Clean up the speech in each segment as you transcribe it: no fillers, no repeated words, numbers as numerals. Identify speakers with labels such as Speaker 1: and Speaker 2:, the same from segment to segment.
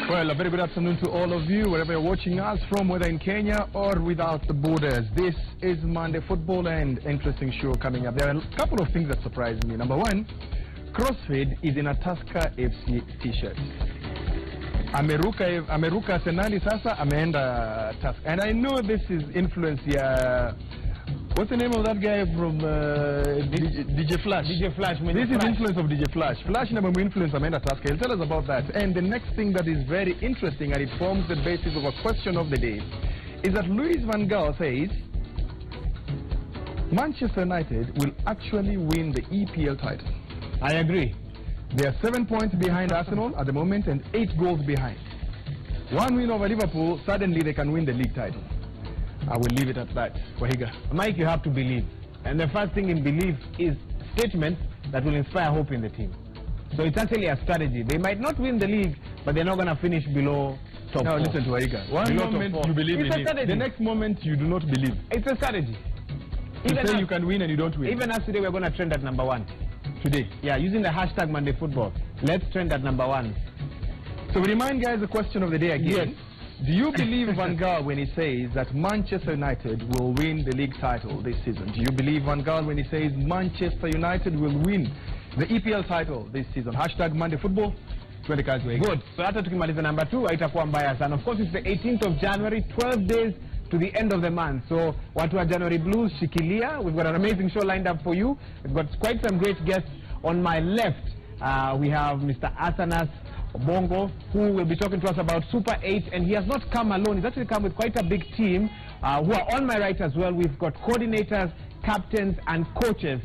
Speaker 1: Well, a very good afternoon to all of you, wherever you're watching us from, whether in Kenya or without the borders. This is Monday Football, and interesting show coming up. There are a couple of things that surprised me. Number one, CrossFade is in a Tusker FC t-shirt. Ameruka Senali sasa ameenda Tusker. And I know this is influence, what's the name of that guy from DJ Flash? DJ Flash. This is influence of DJ Flash. Flash never influence Amanda Tusker. He'll tell us about that. And the next thing that is very interesting, and it forms the basis of a question of the day, is that Louis van Gaal says Manchester United will actually win the EPL title. I agree. They are 7 points behind Arsenal at the moment and 8 goals behind. One win over Liverpool, suddenly they can win the league title. I will leave it at that. Wahiga.
Speaker 2: Mike, you have to believe. And the first thing in belief is statements that will inspire hope in the team. So it's actually a strategy. They might not win the league, but they're not going to finish below top 4.
Speaker 1: Now listen to Wahiga. One moment you believe in it. The next moment you do not believe.
Speaker 2: It's a strategy.
Speaker 1: You say you can win and you don't win.
Speaker 2: Even as today we're going to trend at number 1.
Speaker 1: Today?
Speaker 2: Yeah, using the hashtag Monday Football. Let's trend at number 1.
Speaker 1: So we remind guys the question of the day again.
Speaker 2: Yes.
Speaker 1: Do you believe Van Gaal when he says that Manchester United will win the league title this season? Do you believe Van Gaal when he says Manchester United will win the EPL title this season? Hashtag Monday Football.
Speaker 2: Good. So hata tukimaliza number 2 haitakuwa mbaya sana. Of course it's the 18th of January, 12 days to the end of the month. So watu wa January Blues, shikilia. We've got an amazing show lined up for you. We've got quite some great guests. On my left, we have Mr. Athanas Bongo, who will be talking to us about Super 8, and he has not come alone. He's actually come with quite a big team who are on my right as well. We've got coordinators, captains, and coaches.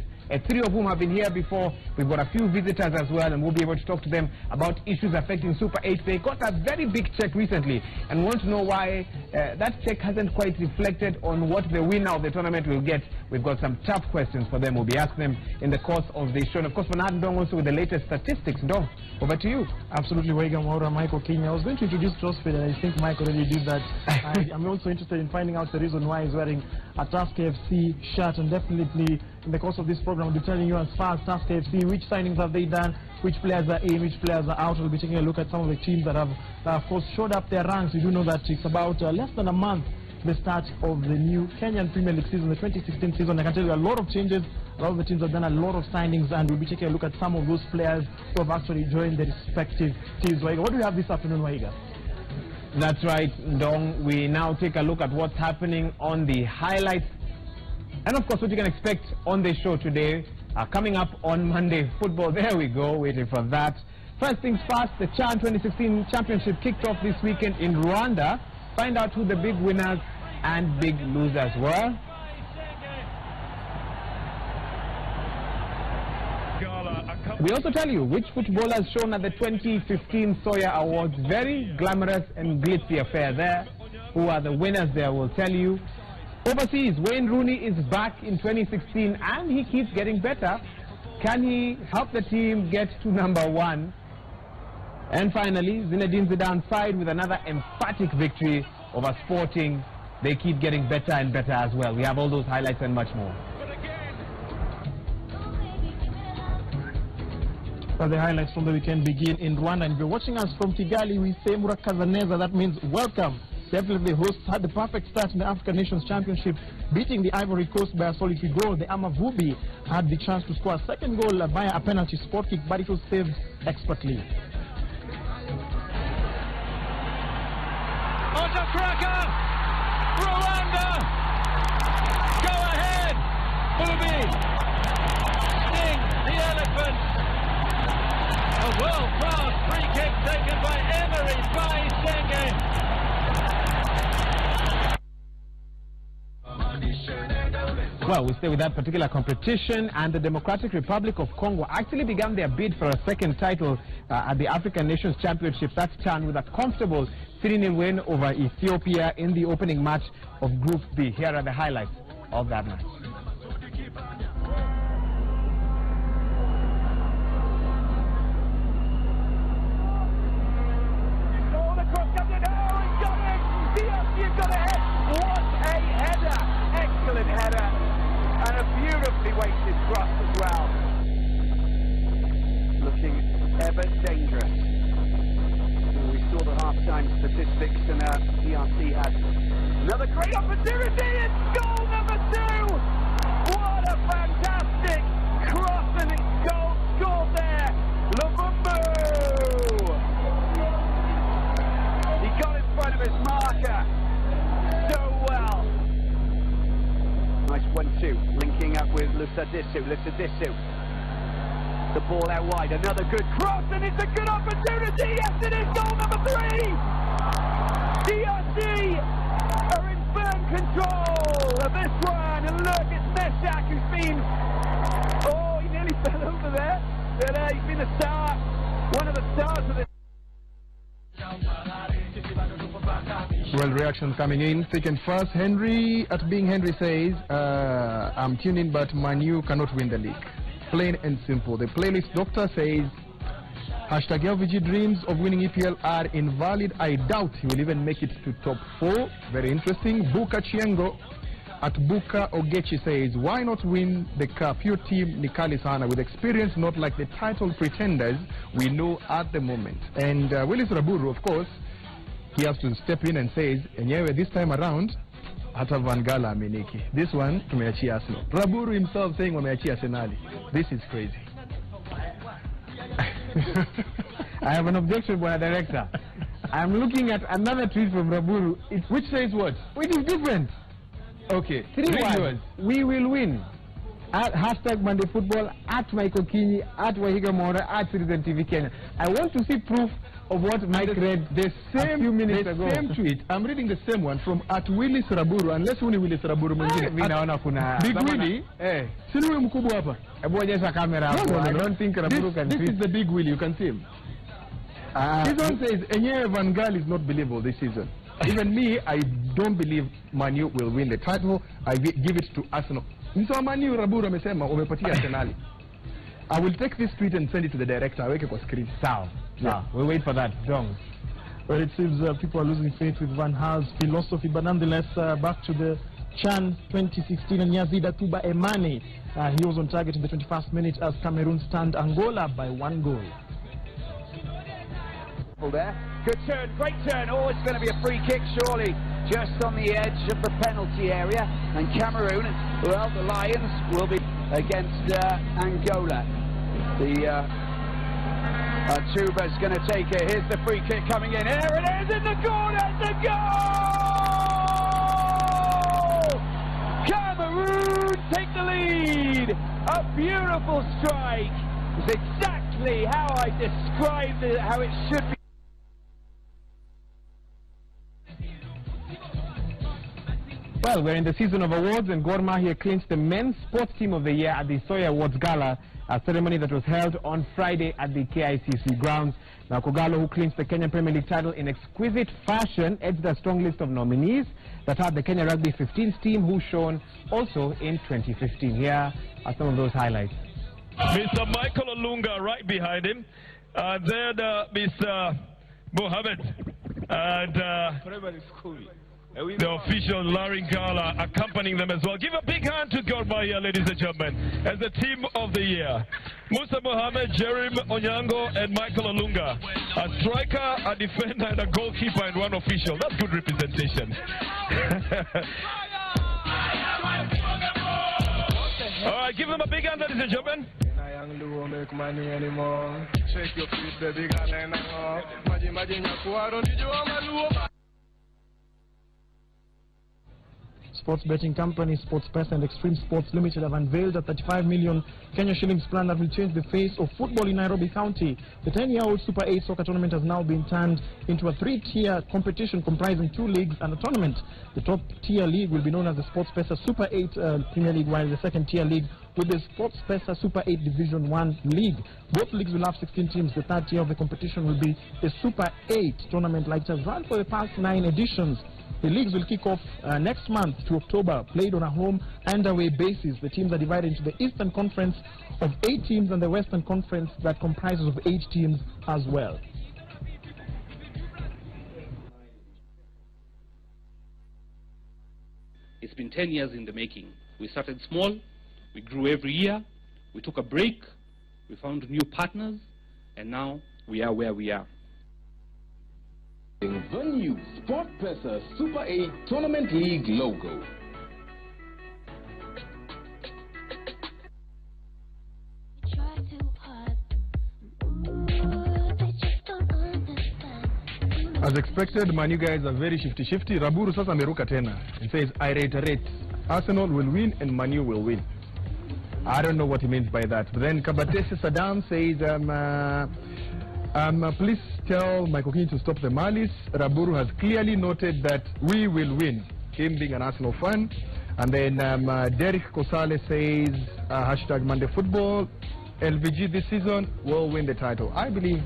Speaker 2: 3 of whom have been here before. We've got a few visitors as well, and we'll be able to talk to them about issues affecting Super 8. They got a very big check recently and want to know why that check hasn't quite reflected on what the winner of the tournament will get. We've got some tough questions for them. We'll be asking them in the course of the show. And of course, Bernard Ndong also with the latest statistics. Ndong, over to you.
Speaker 3: Absolutely, Waiga Maura, Michael Kenya. I was going to introduce CrossFade, and I think Mike already did that. I'm also interested in finding out the reason why he's wearing a Tusker FC shirt, and definitely in the course of this program, I'll be telling you as far as Tusker FC, which signings have they done, which players are in, which players are out. We'll be taking a look at some of the teams that have, of course, showed up their ranks. We do know that it's about less than a month the start of the new Kenyan Premier League season, the 2016 season. I can tell you a lot of changes. A lot of the teams have done a lot of signings, and we'll be taking a look at some of those players who have actually joined their respective teams. Waiga, what do we have this afternoon, Waiga?
Speaker 2: That's right, Ndong. We now take a look at what's happening on the highlights. And of course, what you can expect on the show today, coming up on Monday Football. There we go, waiting for that. First things first, the CHAN 2016 Championship kicked off this weekend in Rwanda. Find out who the big winners and big losers were. We also tell you which footballers shown at the 2015 Sawyer Awards. Very glamorous and glitzy affair there. Who are the winners there, we'll tell you. Overseas, Wayne Rooney is back in 2016 and he keeps getting better. Can he help the team get to number 1? And finally, Zinedine Zidane side with another emphatic victory over Sporting. They keep getting better and better as well. We have all those highlights and much more.
Speaker 3: So the highlights from the weekend begin in Rwanda, and if you're watching us from Kigali, we say Murakazaneza. That means welcome. Definitely the hosts had the perfect start in the African Nations Championship, beating the Ivory Coast by a solitary goal. The Amavubi had the chance to score a second goal via a penalty spot kick, but it was saved expertly.
Speaker 4: Onto Kraka! Rwanda! Go ahead! Bubi! Sting the elephant! A world-class free kick taken by Emery Bayisenge!
Speaker 2: Well, we stay with that particular competition, and the Democratic Republic of Congo actually began their bid for a second title at the African Nations Championship. That's CHAN with a comfortable 3-0 win over Ethiopia in the opening match of Group B. Here are the highlights of that match.
Speaker 5: all-time statistics, and DRC had another great opportunity. It's goal number 2. What a fantastic cross, and it's goal scored there. Lumumbu. He got in front of his marker so well. Nice 1-2, linking up with Lusadisu. The ball out wide, another good cross, and it's a good opportunity. Yes, it is goal number 3. DRC are in firm control of this one, and look, it's Meshak who's been, he nearly fell over there, but he's been the star, one of the stars of this.
Speaker 1: Well, reaction coming in thick and fast. Henry at Being Henry says, I'm tuning, but Manu cannot win the league. Plain and simple. The playlist doctor says, hashtag LVG dreams of winning EPL are invalid. I doubt he will even make it to top 4. Very interesting. Buka Chiengo at Buka Ogechi says, why not win the cup? Your team Nikali Sana with experience, not like the title pretenders we know at the moment. And Willis Raburu, of course, he has to step in and says, enyewe this time around, hata Van Gala ameniki. This one, tumeachia Arsenal. Raburu himself saying wameachia Arsenal. This is crazy.
Speaker 2: I have an objection, Bwana Director. I'm looking at another tweet from Raburu,
Speaker 1: which says what?
Speaker 2: Which is different.
Speaker 1: Okay.
Speaker 2: 3 words. We will win. At hashtag Monday Football, at Michael Kinyi, at Wahiga Mora, at Citizen TV Kenya. I want to see proof of what Mike read
Speaker 1: the same,
Speaker 2: a few minutes ago.
Speaker 1: The same tweet. I'm reading the same one from at Willis Raburu, unless uni Willis Raburu mwingine.
Speaker 2: Mimi naona kuna
Speaker 1: Big Willy. Sini huyu mkubwa hapa.
Speaker 2: Hebu onyesha kamera hapo. I don't think Raburu can
Speaker 1: This is the Big Willy, you can see him. This one says, Enyewe Van Gaal is not believable this season. Even me, I don't believe Manu will win the title. I give it to Arsenal. Mso Manu Raburu amesema umepatia Arsenal. I will take this tweet and send it to the director. Aweke kwa screen.
Speaker 2: Sawa. Yeah. We'll wait for that. Dong.
Speaker 3: Well, it seems people are losing faith with Van Gaal's philosophy, but nonetheless, back to the CHAN 2016 and Yazida Tuba Emane. He was on target in the 21st minute as Cameroon stunned Angola by 1 goal.
Speaker 5: There. Good turn, great turn. Oh, it's going to be a free kick, surely, just on the edge of the penalty area. And Cameroon, well, the Lions will be against Angola. The Tuba's going to take it. Here's the free kick coming in. Here it is in the corner. It's a goal! Cameroon take the lead. A beautiful strike. It's exactly how I described it, how it should be.
Speaker 2: Well, we're in the season of awards, and Gor Mahia clinched the Men's Sports Team of the Year at the Soya Awards Gala, a ceremony that was held on Friday at the KICC grounds. Now, Kogalo, who clinched the Kenya Premier League title in exquisite fashion, edged a strong list of nominees that had the Kenya Rugby 15s team, who shone also in 2015. Here are some of those highlights.
Speaker 4: Mr. Michael Olunga right behind him. Then Mr. Mohammed. And the official Larry Gala accompanying them as well. Give a big hand to Gor Mahia, ladies and gentlemen, as the team of the year. Musa Mohammed, Jerim Onyango, and Michael Olunga. A striker, a defender, and a goalkeeper, and one official. That's good representation. All right, give them a big hand, ladies and gentlemen.
Speaker 6: Don't make money anymore. Shake your feet, baby.
Speaker 3: Sports betting company SportsPesa and Extreme Sports Limited have unveiled a 35 million Kenya shillings plan that will change the face of football in Nairobi County. The 10-year-old Super 8 soccer tournament has now been turned into a 3-tier competition comprising 2 leagues and a tournament. The top-tier league will be known as the SportsPesa Super 8 Premier League, while the second-tier league will be the SportsPesa Super 8 Division 1 League. Both leagues will have 16 teams. The third tier of the competition will be the Super 8 tournament, like it has run for the past 9 editions. The leagues will kick off next month to October, played on a home and away basis. The teams are divided into the Eastern Conference of 8 teams and the Western Conference that comprises of 8 teams as well.
Speaker 7: It's been 10 years in the making. We started small, we grew every year, we took a break, we found new partners, and now we are where we are.
Speaker 8: The new SportPesa Super 8 Tournament League logo.
Speaker 1: As expected, Man U guys are very shifty. Raburu sasa ameruka tena. It says, I reiterate, Arsenal will win and Man U will win. I don't know what he means by that. But then Kabatese Saddam says, please tell Michael Keane to stop the malice. Raburu has clearly noted that we will win, him being an Arsenal fan. And then Derek Kosale says, hashtag Monday Football, LVG this season will win the title. I believe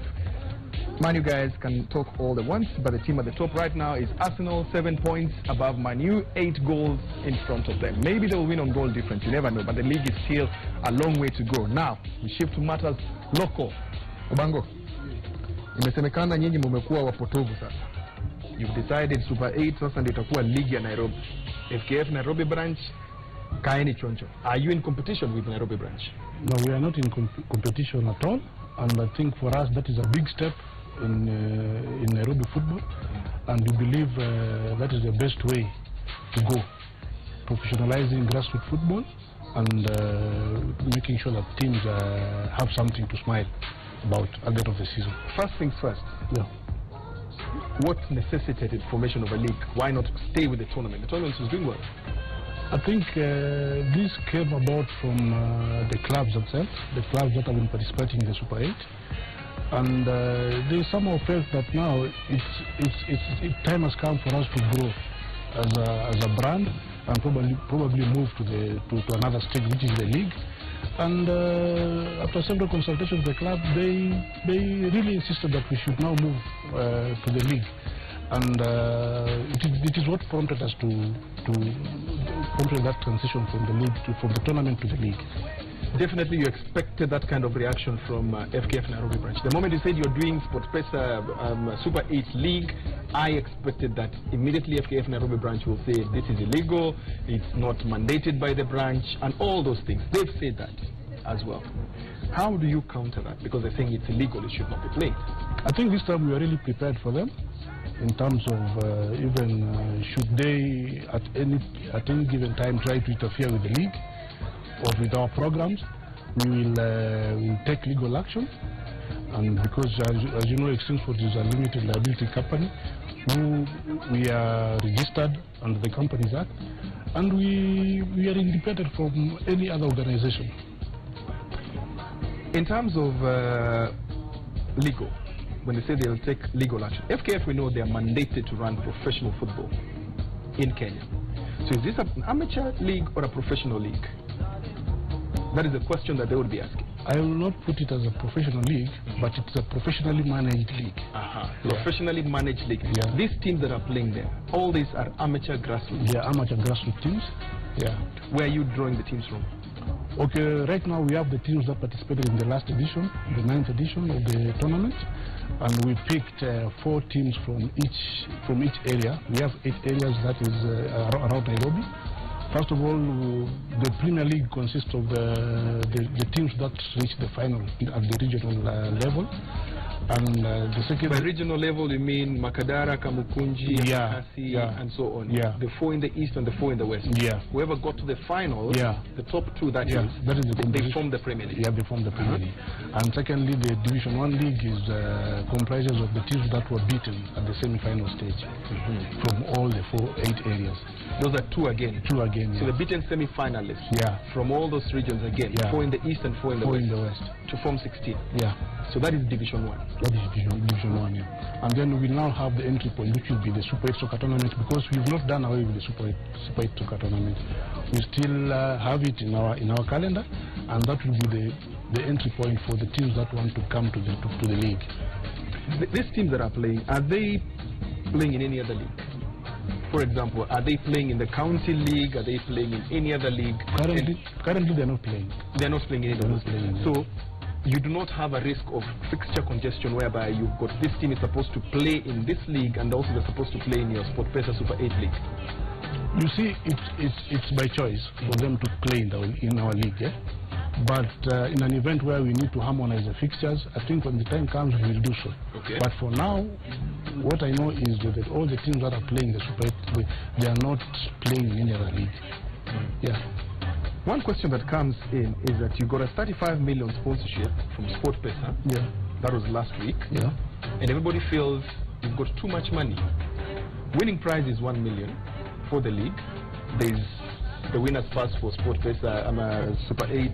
Speaker 1: Man U guys can talk all they want, but the team at the top right now is Arsenal, 7 points above Man U, 8 goals in front of them. Maybe they'll win on goal difference, you never know, but the league is still a long way to go. Now, we shift to matters local. Obango, imesemekana nyinyi mmekuwa wapotovu sasa. You've decided Super 8 sasa ndio itakuwa ligi ya Nairobi. FKF Nairobi branch, kaeni choncho. Are you in competition with Nairobi branch?
Speaker 9: No, we are not in competition at all, and I think for us that is a big step in Nairobi football, and we believe that is the best way to go, professionalizing grassroots football and making sure that teams have something to smile about at the end of the season.
Speaker 1: First things first.
Speaker 9: Yeah.
Speaker 1: What necessitated formation of a league? Why not stay with the tournament? The tournament is doing well.
Speaker 9: I think this came about from the clubs themselves, the clubs that have been participating in the Super 8. And they somehow felt that now time has come for us to grow as a brand and probably move to another stage, which is the league. And after several consultations with the club, they really insisted that we should now move to the league. And it is what prompted us to that transition from the league from the tournament to the league.
Speaker 1: Definitely you expected that kind of reaction from FKF Nairobi branch. The moment you said you're doing SportPesa Super 8 League, I expected that immediately FKF Nairobi branch will say this is illegal, it's not mandated by the branch, and all those things. They've said that as well. How do you counter that? Because they're saying it's illegal, it should not be played.
Speaker 9: I think this time we are really prepared for them in terms of even should they at any given time try to interfere with the league or with our programs, we will take legal action. And because as you know, Extremesport is a limited liability company, we are registered under the Companies Act, and we are independent from any other organization.
Speaker 1: In terms of legal, when they say they'll take legal action, FKF, we know they are mandated to run professional football in Kenya. So is this an amateur league or a professional league? That is a question that they would be asking.
Speaker 9: I will not put it as a professional league, but it's a professionally managed league.
Speaker 1: Professionally managed league.
Speaker 9: Yeah.
Speaker 1: These teams that are playing there, all these are amateur grassroots.
Speaker 9: They are amateur grassroots teams. Yeah.
Speaker 1: Where are you drawing the teams from?
Speaker 9: Okay, right now we have the teams that participated in the last edition, the 9th edition of the tournament, and we picked 4 teams from each area. We have 8 areas that is around Nairobi. First of all, the Premier League consists of the teams that reach the final at the regional level. And the second...
Speaker 1: By regional level, you mean Makadara, Kamukunji, Kasi, and so on?
Speaker 9: Yeah.
Speaker 1: The 4 in the east and the 4 in the west?
Speaker 9: Yeah.
Speaker 1: Whoever got to the final, the top 2 that is they form the Premier League?
Speaker 9: Yeah, they form the Premier League. And secondly, the Division 1 League is comprises of the teams that were beaten at the semi-final stage from all the 8 areas.
Speaker 1: Those are 2 again?
Speaker 9: 2 again,
Speaker 1: So the beaten semi-finalists from all those regions again, 4 in the east and 4 in the west, to form 16?
Speaker 9: Yeah.
Speaker 1: So that is Division 1?
Speaker 9: That is Division 1, yeah. And then we will now have the entry point, which will be the Super 8 Soccer Tournament, because we've not done away with the Super 8 Soccer Tournament. We still have it in our calendar, and that will be the entry point for the teams that want to come to the league.
Speaker 1: These teams that are playing, are they playing in any other league? For example, are they playing in the county league? Are they playing in any other league?
Speaker 9: Currently they're not playing.
Speaker 1: They're not playing in any other league. So you do not have a risk of fixture congestion whereby you've got this team is supposed to play in this league and also they're supposed to play in your SportPesa Super 8 League.
Speaker 9: You see, it's by choice for them to play in our league. Yeah? But in an event where we need to harmonize the fixtures, I think when the time comes, we will do so.
Speaker 1: Okay.
Speaker 9: But for now, what I know is that all the teams that are playing the Super 8, they are not playing in any other league. Yeah.
Speaker 1: One question that comes in is that you got a 35 million sponsorship from SportPesa.
Speaker 9: Yeah.
Speaker 1: That was last week.
Speaker 9: Yeah.
Speaker 1: And everybody feels you've got too much money. Winning prize is 1 million for the league. There's the winner's pass for SportPesa Super 8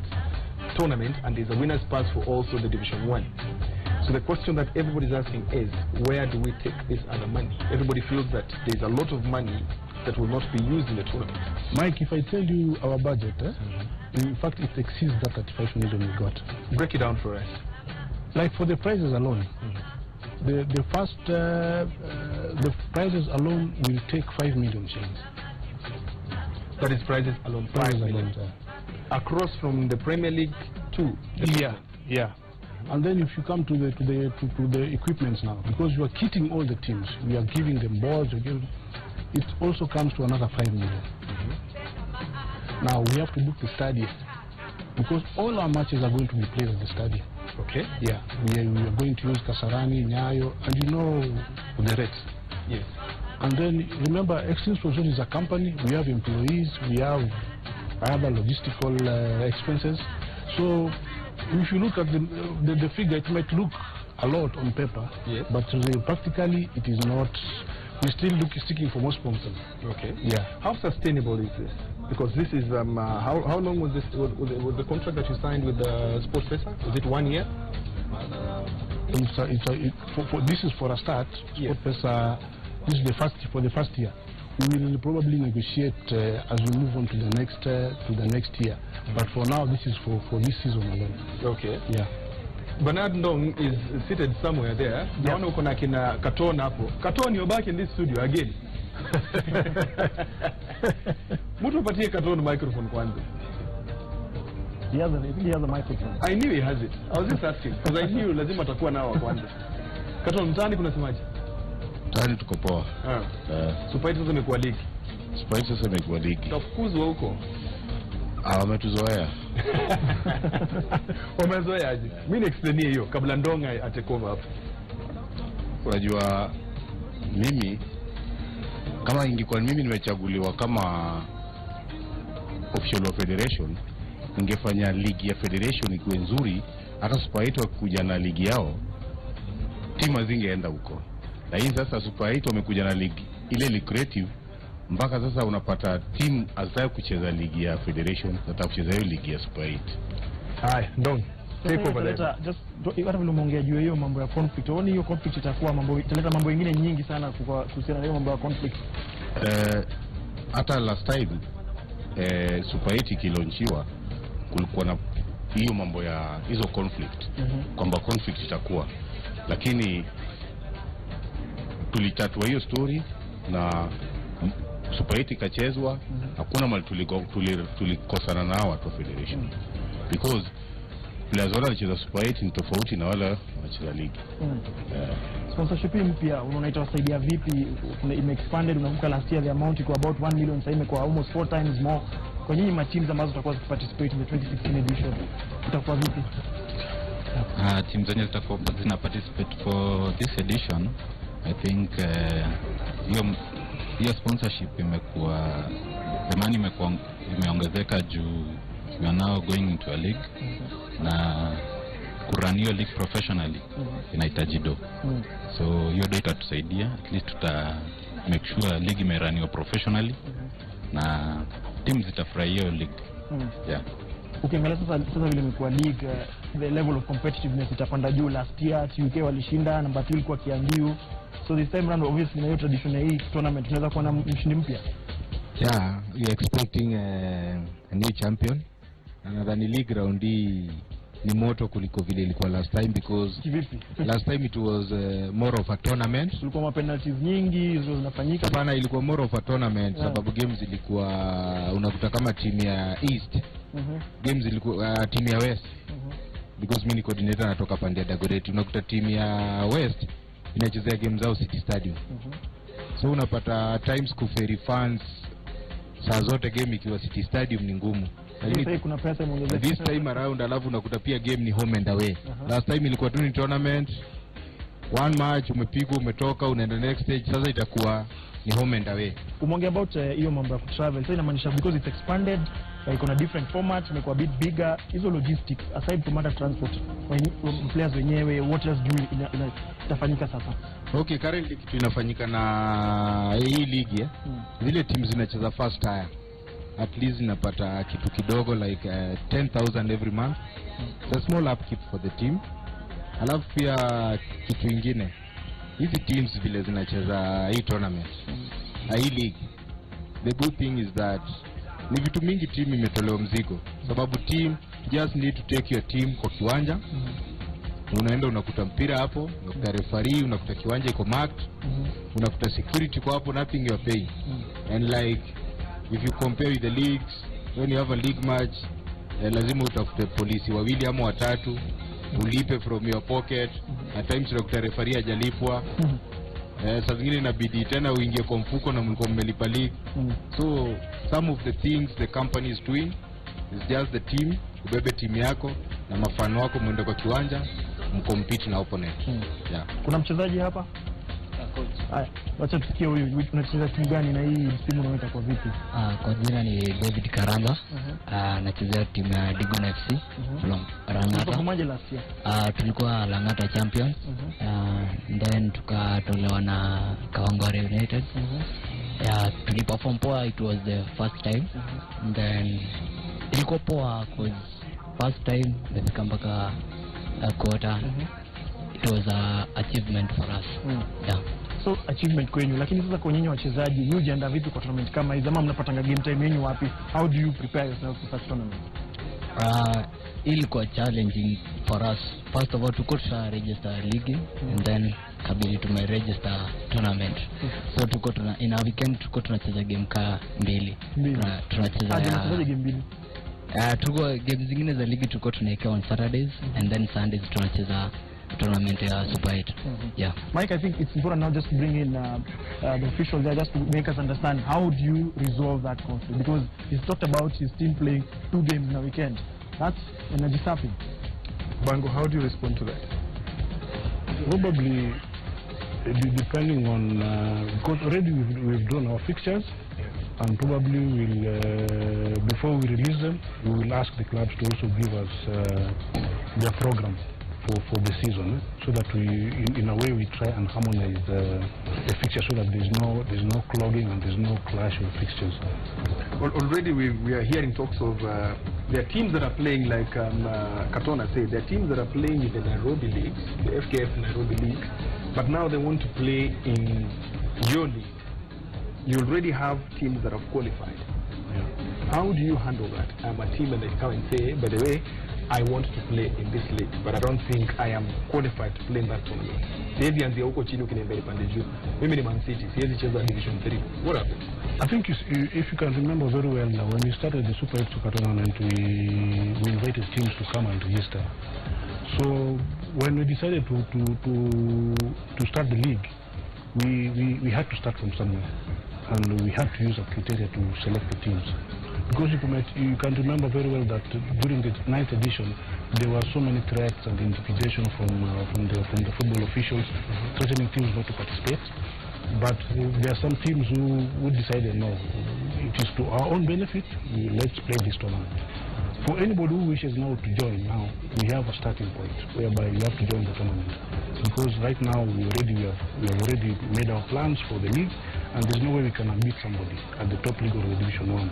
Speaker 1: tournament, and there's a winner's pass for also the Division 1. So the question that everybody's asking is, where do we take this other money? Everybody feels that there's a lot of money that will not be used in the tournament.
Speaker 9: Mike, if I tell you our budget, in fact it exceeds that 35 million we got.
Speaker 1: Break it down for us.
Speaker 9: Like for the prizes alone, the prizes alone will take 5 million shillings.
Speaker 1: That is prizes alone, 5 million. Across from the Premier League to the
Speaker 9: yeah. And then if you come to the equipments now, because you are kitting all the teams, we are giving them balls, it also comes to another 5 million. Now we have to book the stadium, because all our matches are going to be played at the stadium.
Speaker 1: Okay.
Speaker 9: Yeah, we are going to use Kasarani, Nyayo, and you know the rates.
Speaker 1: Yes.
Speaker 9: And then remember, Exchange Provision is a company. We have employees. We have other logistical expenses. So if you look at the figure, it might look a lot on paper,
Speaker 1: yes,
Speaker 9: but practically it is not. We're still sticking for more sponsors.
Speaker 1: Okay.
Speaker 9: Yeah.
Speaker 1: How sustainable is this? Because this is how long was this? Was the contract that you signed with SportPesa? Was it 1 year?
Speaker 9: This is for a start.
Speaker 1: Yes.
Speaker 9: SportPesa. This is for the first year. We will probably negotiate as we move on to the next year. But for now, this is for this season alone.
Speaker 1: Okay.
Speaker 9: Yeah.
Speaker 1: Bernard Ndong is seated somewhere there. Naona uko na kina Katon hapo. Katon, you're back in this studio again. Mtu patie Katon microphone kwanza.
Speaker 3: He has a microphone.
Speaker 1: I knew he has it. I was just asking because I knew lazima atakuwa nao kwanza. Katon, mtaani kuna semaje?
Speaker 10: Tani tuko poa.
Speaker 1: Super 8 sasa imekuwa ligi.
Speaker 10: Super 8 sasa imekuwa ligi.
Speaker 1: Tafukuzwa huko.
Speaker 10: Wametuzoea.
Speaker 1: Wamezoea aje? Mimi explain hiyo kabla Ndonga atekova hapo.
Speaker 10: Unajua mimi kama ingekuwa mimi nimechaguliwa kama official of federation, ningefanya ligi ya federation ikuwe nzuri, hata Super 8 wakikuja na ligi yao timu zingeenda huko. Lakini sasa Super 8 wamekuja na ligi ile lucrative, mpaka sasa unapata team azai kucheza ligi ya federation, hata kucheza hiyo ligi ya Super 8.
Speaker 1: Hai, Ndong. Take over there.
Speaker 3: Just hata vile umeongea juu hiyo mambo ya conflict. Unaona hiyo conflict itakuwa italeta mambo mengine nyingi sana kuhusiana na hiyo mambo ya conflict.
Speaker 10: Hata last time Super 8 kilonchiwa kulikuwa na hiyo mambo ya hizo conflict, kwamba conflict itakuwa, lakini tulitatua hiyo story na Super 8 ikachezwa. Hakuna mali tulikosana na watu wa federation, because players wale wanacheza Super 8 ni tofauti na wale wanacheza ligi.
Speaker 3: Sponsorship mpya unaona itawasaidia vipi? Ime expanded, unavuka last year the amount iko about 1 million, sasa imekuwa almost 4 times more. Kwa nyinyi ma teams ambazo zitakuwa zikiparticipate in the 2016 edition itakuwa vipi?
Speaker 11: Teams zenye zitakuwa zina participate for this edition, I think hiyo sponsorship imekuwa, the money imekuwa imeongezeka juu we are now going into a league, na kurun hiyo league professionally inahitaji do. So hiyo do itatusaidia, at least tuta make sure league imeraniwa professionally na teams zitafurahia hiyo league. Yeah.
Speaker 3: Ukiangalia sasa vile imekuwa league, the level of competitiveness itapanda juu. Last year TUK walishinda, number 2 ilikuwa Kiambu. So this time round obviously na hiyo tradition ya hii tournament tunaweza kuwa na mshindi mpya.
Speaker 12: Yeah, we are expecting a new champion. Na nadhani league round hii ni moto kuliko vile ilikuwa last time, because last time it was more of a tournament.
Speaker 3: Kulikuwa ma penalties nyingi hizo zinafanyika.
Speaker 12: Hapana, ilikuwa more of a tournament, sababu games zilikuwa unakuta kama team ya East. Games zilikuwa team ya West. Because mimi ni coordinator natoka pande ya Dagoretti, unakuta team ya West inachezea games zao City Stadium. So unapata times kuferi fans saa zote game ikiwa City Stadium ni ngumu.
Speaker 3: kuna pesa imeongezeka
Speaker 12: this time around, alafu unakuta pia game ni home and away. Last time ilikuwa tu ni tournament, one match umepigwa umetoka unaenda next stage, sasa itakuwa ni home and away.
Speaker 3: Umeongea about hiyo mambo ya travel, so inamaanisha because it's expanded, iko na different formats, imekuwa bit bigger, hizo logistics aside from other transport when players wenyewe, what else do itafanyika sasa?
Speaker 12: Okay, currently kitu inafanyika na hii league zile teams zinacheza first tier at least inapata kitu kidogo like 10,000 every month. It's a small upkeep for the team. Alafu pia kitu ingine, hizi teams vile zinacheza hii tournament hii league, the good thing is that ni vitu mingi team imetolewa mzigo, sababu team just need to take your team kwa kiwanja. Unaenda unakuta mpira hapo, unakuta referee, unakuta kiwanja iko marked, unakuta security kwa hapo, nothing you are paying. And like if you compare with the leagues, when you have a league match, lazima utafute polisi wawili ama watatu, ulipe from your pocket, at times unakuta referee hajalipwa. Saa zingine inabidi tena uingie kwa mfuko na mlikuwa mmelipa league. So some of the things the company is doing is just the team, ubebe timu yako na mafano wako mwende kwa kiwanja mkompete na opponent. Yeah.
Speaker 3: Kuna mchezaji hapa? Haya, wacha tusikie huyu unacheza timu gani na hii msimu unaoita kwa vipi?
Speaker 13: Kwa jina ni David Karanga. Nachezea timu ya Digon FC from Langata.
Speaker 3: Kwa pamoja last year.
Speaker 13: Tulikuwa Langata champions. Then tukatolewa na Kawangware United. Tuliperform poa, it was the first time. Then ilikuwa poa cause first time tumefika mpaka quarter. It was a achievement for us. Yeah.
Speaker 3: So achievement kwenyu, lakini sasa kwa nyinyi wachezaji, nyinyi hujiandaa vipi kwa tournament kama hizi? Ama mnapatanga game time yenu wapi? How do you prepare yourself for such tournament?
Speaker 13: Ilikuwa challenging for us. First of all, tuko register league and then kabili tumeregister tournament. So tuko in a weekend tuko tunacheza game mbili. Tunacheza
Speaker 3: game mbili.
Speaker 13: Tuko game zingine za ligi tuko tunaeka on Saturdays and then Sundays tunacheza tournament ya Super 8. Yeah.
Speaker 3: Mike, I think it's important now just to bring in the officials there just to make us understand how do you resolve that conflict, because he's talked about his team playing 2 games in a weekend. That's energy sapping.
Speaker 1: Bango, how do you respond to that?
Speaker 9: Probably depending on because already we've done our fixtures, and probably we'll before we release them we will ask the clubs to also give us their program for the season, so that we in a way we try and harmonize the fixtures so that there's no clogging and there's no clash of fixtures.
Speaker 1: Well, already we are hearing talks of there are teams that are playing like Katona said, there are teams that are playing in the Nairobi League, the FKF Nairobi League, but now they want to play in your league. You already have teams that have qualified. Yeah. How do you handle that? I'm a team and they come and say, by the way, I want to play in this league, but I don't think I am qualified to play in that tournament. Siwezi anzia huko chini ukiniambia ipande juu. Mimi ni Man City, siwezi cheza Division 3. What happens?
Speaker 9: I think if you can remember very well, when we started the Super 8 Soccer tournament, we invited teams to come and register. So when we decided to start the league, we had to start from somewhere, and we had to use a criteria to select the teams. Because you can remember very well that during the 9th edition, there were so many threats and intimidation from the football officials, threatening teams not to participate. But there are some teams who decided, no, it is to our own benefit, let's play this tournament. For anybody who wishes now to join, now we have a starting point whereby you have to join the tournament. Because right now we have already made our plans for the league, and there's no way we can beat somebody at the top league or the Division 1.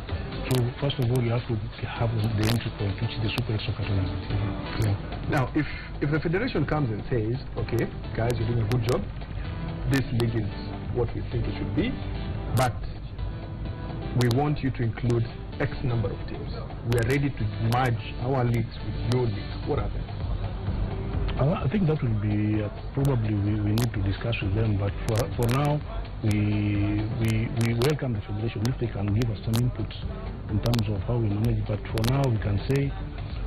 Speaker 9: So first of all, you have to have the entry point, which is the Super 8 Soccer tournament.
Speaker 1: Yeah. Now, if the federation comes and says, okay, guys, you're doing a good job, this league is what we think it should be, but we want you to include X number of teams. We are ready to merge our leagues with your league. What happens?
Speaker 9: I think that will be probably we need to discuss with them, but for now we welcome the federation if they can give us some input in terms of how we manage. But for now we can say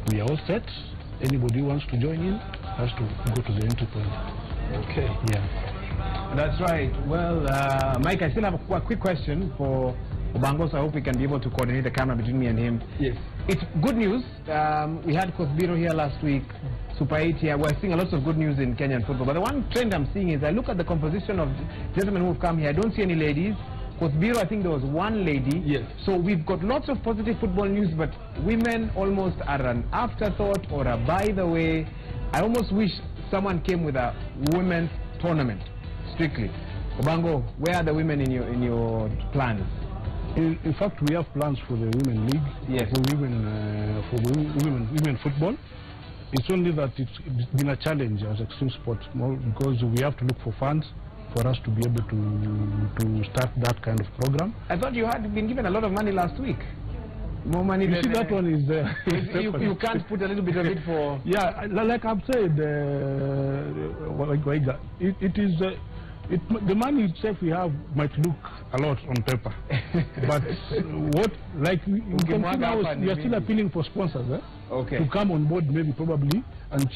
Speaker 9: we are all set. Anybody who wants to join in has to go to the entry point.
Speaker 1: Okay.
Speaker 2: Yeah. That's right. Well, Mike, I still have a quick question for Obangos. I hope we can be able to coordinate the camera between me and him.
Speaker 1: Yes.
Speaker 2: it's good news. We had Kosbiro here last week, Super 8 here. We're seeing a lot of good news in Kenyan football. But the one trend I'm seeing is I look at the composition of gentlemen who've come here. I don't see any ladies. Kosbiro, I think there was one lady.
Speaker 1: Yes.
Speaker 2: So we've got lots of positive football news, but women almost are an afterthought or a by the way. I almost wish someone came with a women's tournament, strictly. Obango, where are the women in your plans?
Speaker 9: In fact, we have plans for the Women League,
Speaker 2: yes,
Speaker 9: for women football. It's only that it's been a challenge as extreme sport, more because we have to look for funds for us to be able to start that kind of program.
Speaker 2: I thought you had been given a lot of money last week. More money
Speaker 9: you
Speaker 2: than...
Speaker 9: see, that one is there.
Speaker 2: you can't put a little bit of it for...
Speaker 9: Yeah, like I've said, it is... the money itself we have might look a lot on paper, but what, like we can see now, we are still appealing for sponsors to come on board, maybe probably, and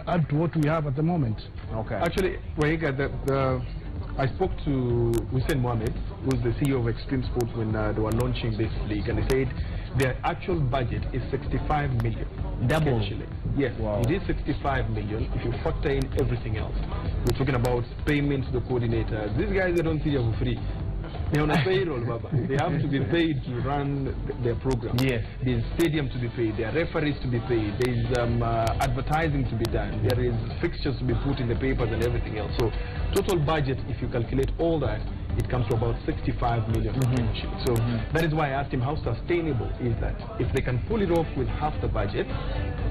Speaker 9: add to what we have at the moment.
Speaker 1: Okay. Actually, Wahiga, I spoke to Hussein Mohamed, who's the CEO of Extreme Sports, when they were launching this league, and they said their actual budget is 65 million.
Speaker 2: Double?
Speaker 1: Yes, wow. It is 65 million if you factor in everything else. We're talking about payments to the coordinators. These guys, they don't see you for free. They're on a payroll, Baba. They have to be paid to run their program.
Speaker 2: Yes.
Speaker 1: There's stadium to be paid. There are referees to be paid. There's advertising to be done. There is fixtures to be put in the papers and everything else. So total budget, if you calculate all that, it comes to about 65 million. So that is why I asked him how sustainable is that. If they can pull it off with half the budget,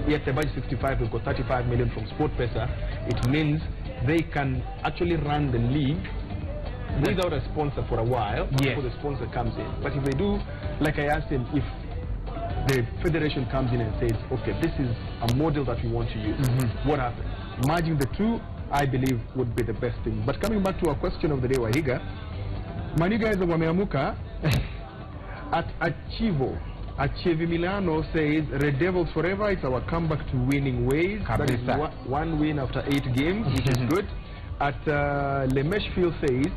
Speaker 1: yes, the budget 65, we've got 35 million from SportPesa, it means they can actually run the league without a sponsor for a while before the sponsor comes in. But if they do, like I asked him, if the federation comes in and says, okay, this is a model that we want to use, what happens? Merging the two, I believe, would be the best thing. But coming back to our question of the day, Wahiga, Manu guys wameamuka at Achivo. Achieve Milano says, Red Devils forever, it's our comeback to winning ways. That is one win after 8 games, which is good. At Lemeshfield says,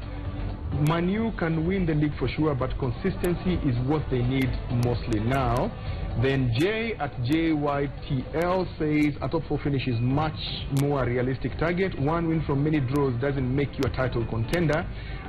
Speaker 1: Manu can win the league for sure, but consistency is what they need mostly now. Then Jay at JYTL says a top 4 finish is much more a realistic target. 1 win from many draws doesn't make you a title contender.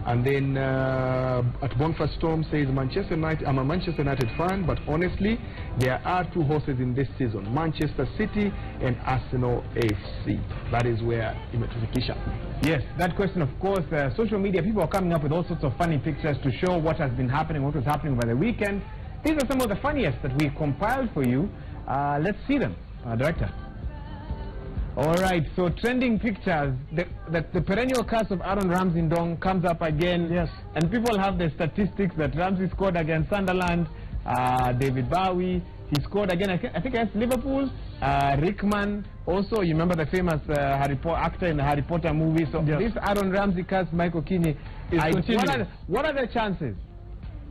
Speaker 1: And then at Bonfire Storm says Manchester United, I'm a Manchester United fan, but honestly there are 2 horses in this season, Manchester City and Arsenal FC. That is where imetufikisha.
Speaker 2: Yes, that question, of course, social media, people are coming up with all sorts of funny pictures to show what has been happening, what was happening over the weekend. These are some of the funniest that we compiled for you. Let's see them, Director. All right, so trending pictures. The perennial curse of Aaron Ramsey Ndong comes up again.
Speaker 3: Yes.
Speaker 2: And people have the statistics that Ramsey scored against Sunderland, David Bowie. He scored again, I think against Liverpool. Rickman, also, you remember the famous actor in the Harry Potter movie. So this Aaron Ramsey curse, Michael Kinney, what are the chances?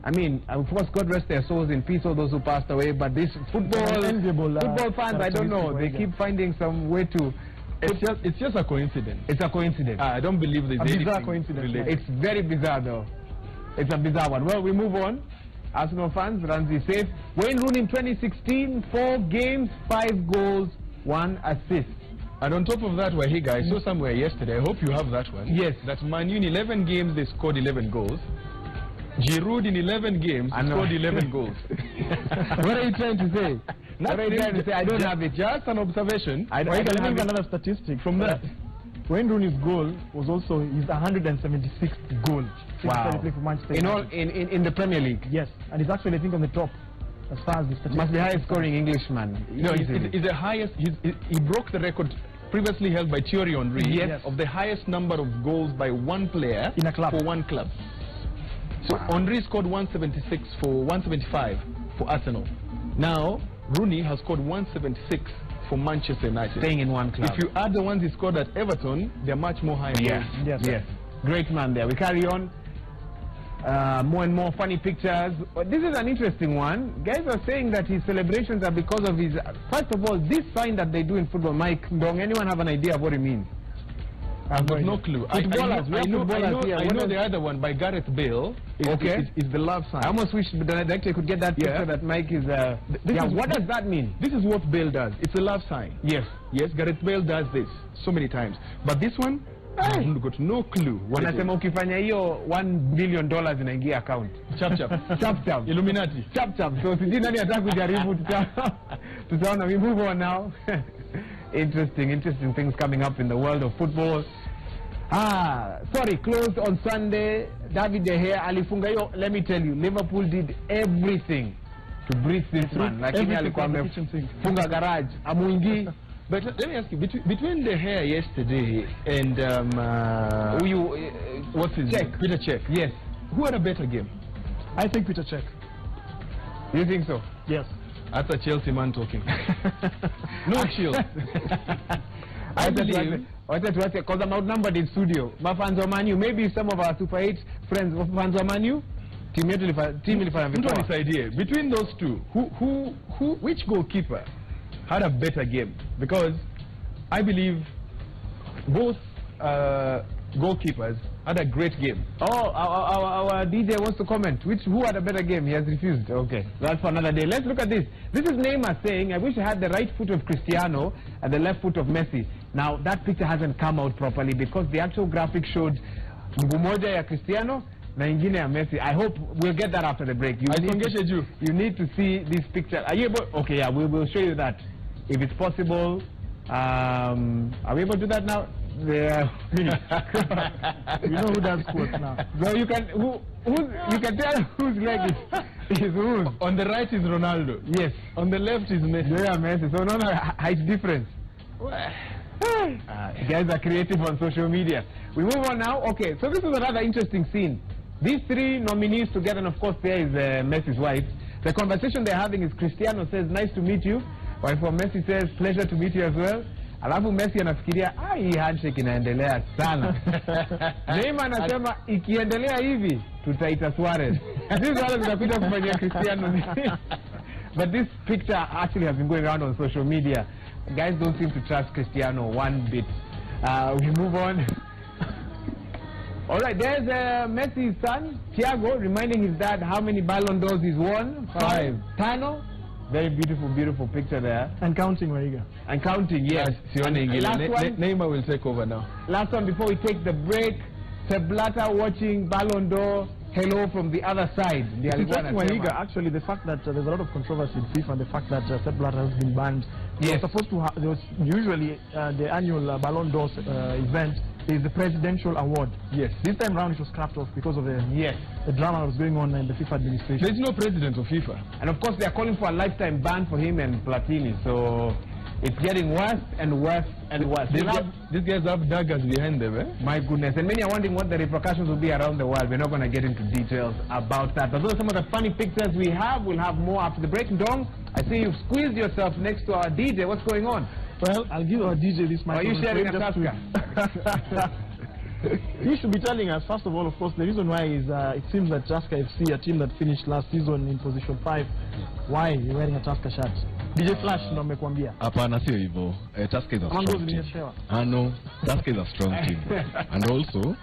Speaker 2: I mean, of course, God rest their souls in peace, all those who passed away, but this football fans, I don't know, they keep finding some way to...
Speaker 1: It's just a coincidence.
Speaker 2: It's a coincidence.
Speaker 1: I don't believe there's
Speaker 3: a bizarre coincidence.
Speaker 2: It's very bizarre, though. It's a bizarre one. Well, we move on. Arsenal fans, Ramsey safe. Wayne Rooney in 2016, 4 games, 5 goals, 1 assist.
Speaker 1: And on top of that, Wahiga, I saw somewhere yesterday, I hope you have that one.
Speaker 2: Yes.
Speaker 1: That Man U in 11 games, they scored 11 goals. Giroud in 11 games scored 11 goals.
Speaker 2: What are you trying to say? What are you trying to say? I don't have it.
Speaker 1: Just an observation.
Speaker 3: I don't have another statistic from that. Wayne Rooney's goal was also his 176th goal since he played for Manchester United.
Speaker 2: In the Premier League?
Speaker 3: Yes, and he's actually, I think, on the top as far as the statistics.
Speaker 2: Must be highest scoring Englishman.
Speaker 1: No, he's the highest. He broke the record previously held by Thierry Henry of the highest number of goals by one player
Speaker 3: in a club.
Speaker 1: For one club. So Henry scored 175 for Arsenal. Now Rooney has scored 176 for Manchester United.
Speaker 2: Staying in one club.
Speaker 1: If you add the ones he scored at Everton, they're much more higher.
Speaker 2: Yes. Great man there. We carry on. More and more funny pictures. This is an interesting one. Guys are saying that his celebrations are because of his... First of all, this sign that they do in football, Mike Ndong, anyone have an idea of what it means?
Speaker 1: I've got no clue. I know the other one by Gareth Bale. Is the love sign.
Speaker 2: I almost wish the director could get that picture that Mike is. What does that mean?
Speaker 1: This is what Bale does. It's a love sign.
Speaker 2: Yes.
Speaker 1: Yes, Gareth Bale does this so many times. But this one, I've got no clue.
Speaker 2: Wanasema ukifanya hiyo $1 billion inaingia account.
Speaker 1: Chap chap.
Speaker 2: Chap chap.
Speaker 1: Illuminati.
Speaker 2: Chap chap. So sijui nani ataka kujaribu tutaona. We move on now. Interesting things coming up in the world of football. Closed on Sunday. David De Gea alifunga hiyo. Let me tell you, Liverpool did everything to breathe this man. Lakini alikuwa amefunga garage. Amuingi.
Speaker 1: But let me ask you, between De Gea yesterday and what's his name? Peter Cech.
Speaker 2: Yes.
Speaker 1: Who had a better game?
Speaker 3: I think Peter Cech.
Speaker 2: You think so?
Speaker 3: Yes.
Speaker 1: That's a Chelsea man talking. No chill. I believe.
Speaker 2: Because I'm outnumbered in studio. Mafans wa Man U, maybe some of our Super 8 friends, fans wa Man U, team ilifanya
Speaker 1: idea. Between those two, which goalkeeper had a better game? Because I believe both goalkeepers had a great game.
Speaker 2: Oh, our DJ wants to comment. Who had a better game? He has refused. Okay, that's for another day. Let's look at this. This is Neymar saying, I wish I had the right foot of Cristiano and the left foot of Messi. Now, that picture hasn't come out properly because the actual graphic showed mguu moja ya Cristiano na ingine ya Messi. I hope we'll get that after the break. You need to see this picture. Are you able? Okay, yeah, we will show you that if it's possible. Are we able to do that now? Yeah.
Speaker 3: You know who does quotes now.
Speaker 2: So you can you can tell whose leg is whose.
Speaker 1: On the right is Ronaldo.
Speaker 2: Yes.
Speaker 1: On the left is Messi.
Speaker 2: Yeah, Messi. So no height difference. Guys are creative on social media. We move on now. Okay, so this is another interesting scene. These three nominees together, and of course there is Messi's wife. The conversation they're having is Cristiano says, nice to meet you. While for Messi says, pleasure to meet you as well. Alafu Messi anafikiria, hii handshake inaendelea sana. Neymar anasema, ikiendelea hivi, tutaita Suarez. This is all zinakuja kufanyia Cristiano. But this picture actually has been going around on social media. Guys don't seem to trust Cristiano one bit. We move on. All right, there's Messi's son, Thiago, reminding his dad how many Ballon d'Ors he's won. 5. Tano. Very beautiful picture there.
Speaker 3: And counting, Waiga.
Speaker 2: And counting, yes.
Speaker 1: Last one. Neymar will take over now.
Speaker 2: Last one before we take the break. Sepp Blatter watching Ballon d'Or. Hello from the other side.
Speaker 3: Actually, the fact that there's a lot of controversy in FIFA, the fact that Sepp Blatter has been banned.
Speaker 2: Yes.
Speaker 3: There was usually the annual Ballon d'Or event is the presidential award.
Speaker 1: Yes.
Speaker 3: This time round it was scrapped off because of the drama that was going on in the FIFA administration.
Speaker 1: There's no president of FIFA.
Speaker 2: And of course they are calling for a lifetime ban for him and Platini. So it's getting worse and worse and worse.
Speaker 1: These guys have daggers behind them, eh?
Speaker 2: My goodness. And many are wondering what the repercussions will be around the world. We're not going to get into details about that. But those are some of the funny pictures we have. We'll have more after the break. Dong, I see you've squeezed yourself next to our DJ. What's going on?
Speaker 3: Well, I'll give our DJ this microphone.
Speaker 2: Are you sharing a Tusker?
Speaker 3: He should be telling us, first of all, of course, the reason why is it seems that Tusker FC, a team that finished last season in position 5, why you're wearing a Tusker shirt? DJ Flash, ndo amekwambia.
Speaker 14: Hapana, sio hivyo. Tusker is a strong team. No, Tusker is a strong team. And also,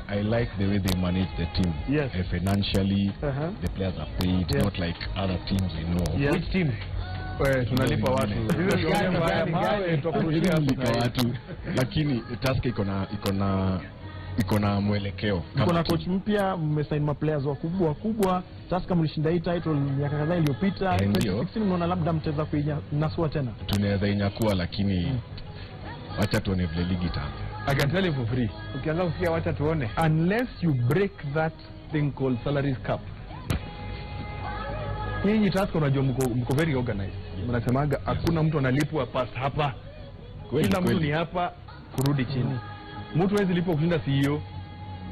Speaker 14: I like the way they manage the team.
Speaker 3: Yes.
Speaker 14: Financially, the players are paid, not like other teams we know.
Speaker 3: Yes.
Speaker 2: Which team?
Speaker 1: Tunalipa watu.
Speaker 14: Lakini Tusker iko na mwelekeo.
Speaker 3: Iko na coach mpya, mmesign ma players wakubwa. Tusker mlishinda hii title miaka kadhaa iliyopita. 2016 mnaona labda mtaweza kuinasua tena.
Speaker 14: Tunaweza inyakua, lakini wacha tuone vile ligi itaanza.
Speaker 1: I can tell you for free.
Speaker 2: Ukianza kusikia wacha tuone.
Speaker 1: Unless you break that thing called salaries cap. Nyinyi Tusker unajua mko very organized. Mnasemaga hakuna mtu analipwa pass hapa. Kila mtu ni hapa kurudi chini. Mtu hawezi lipwa kushinda CEO.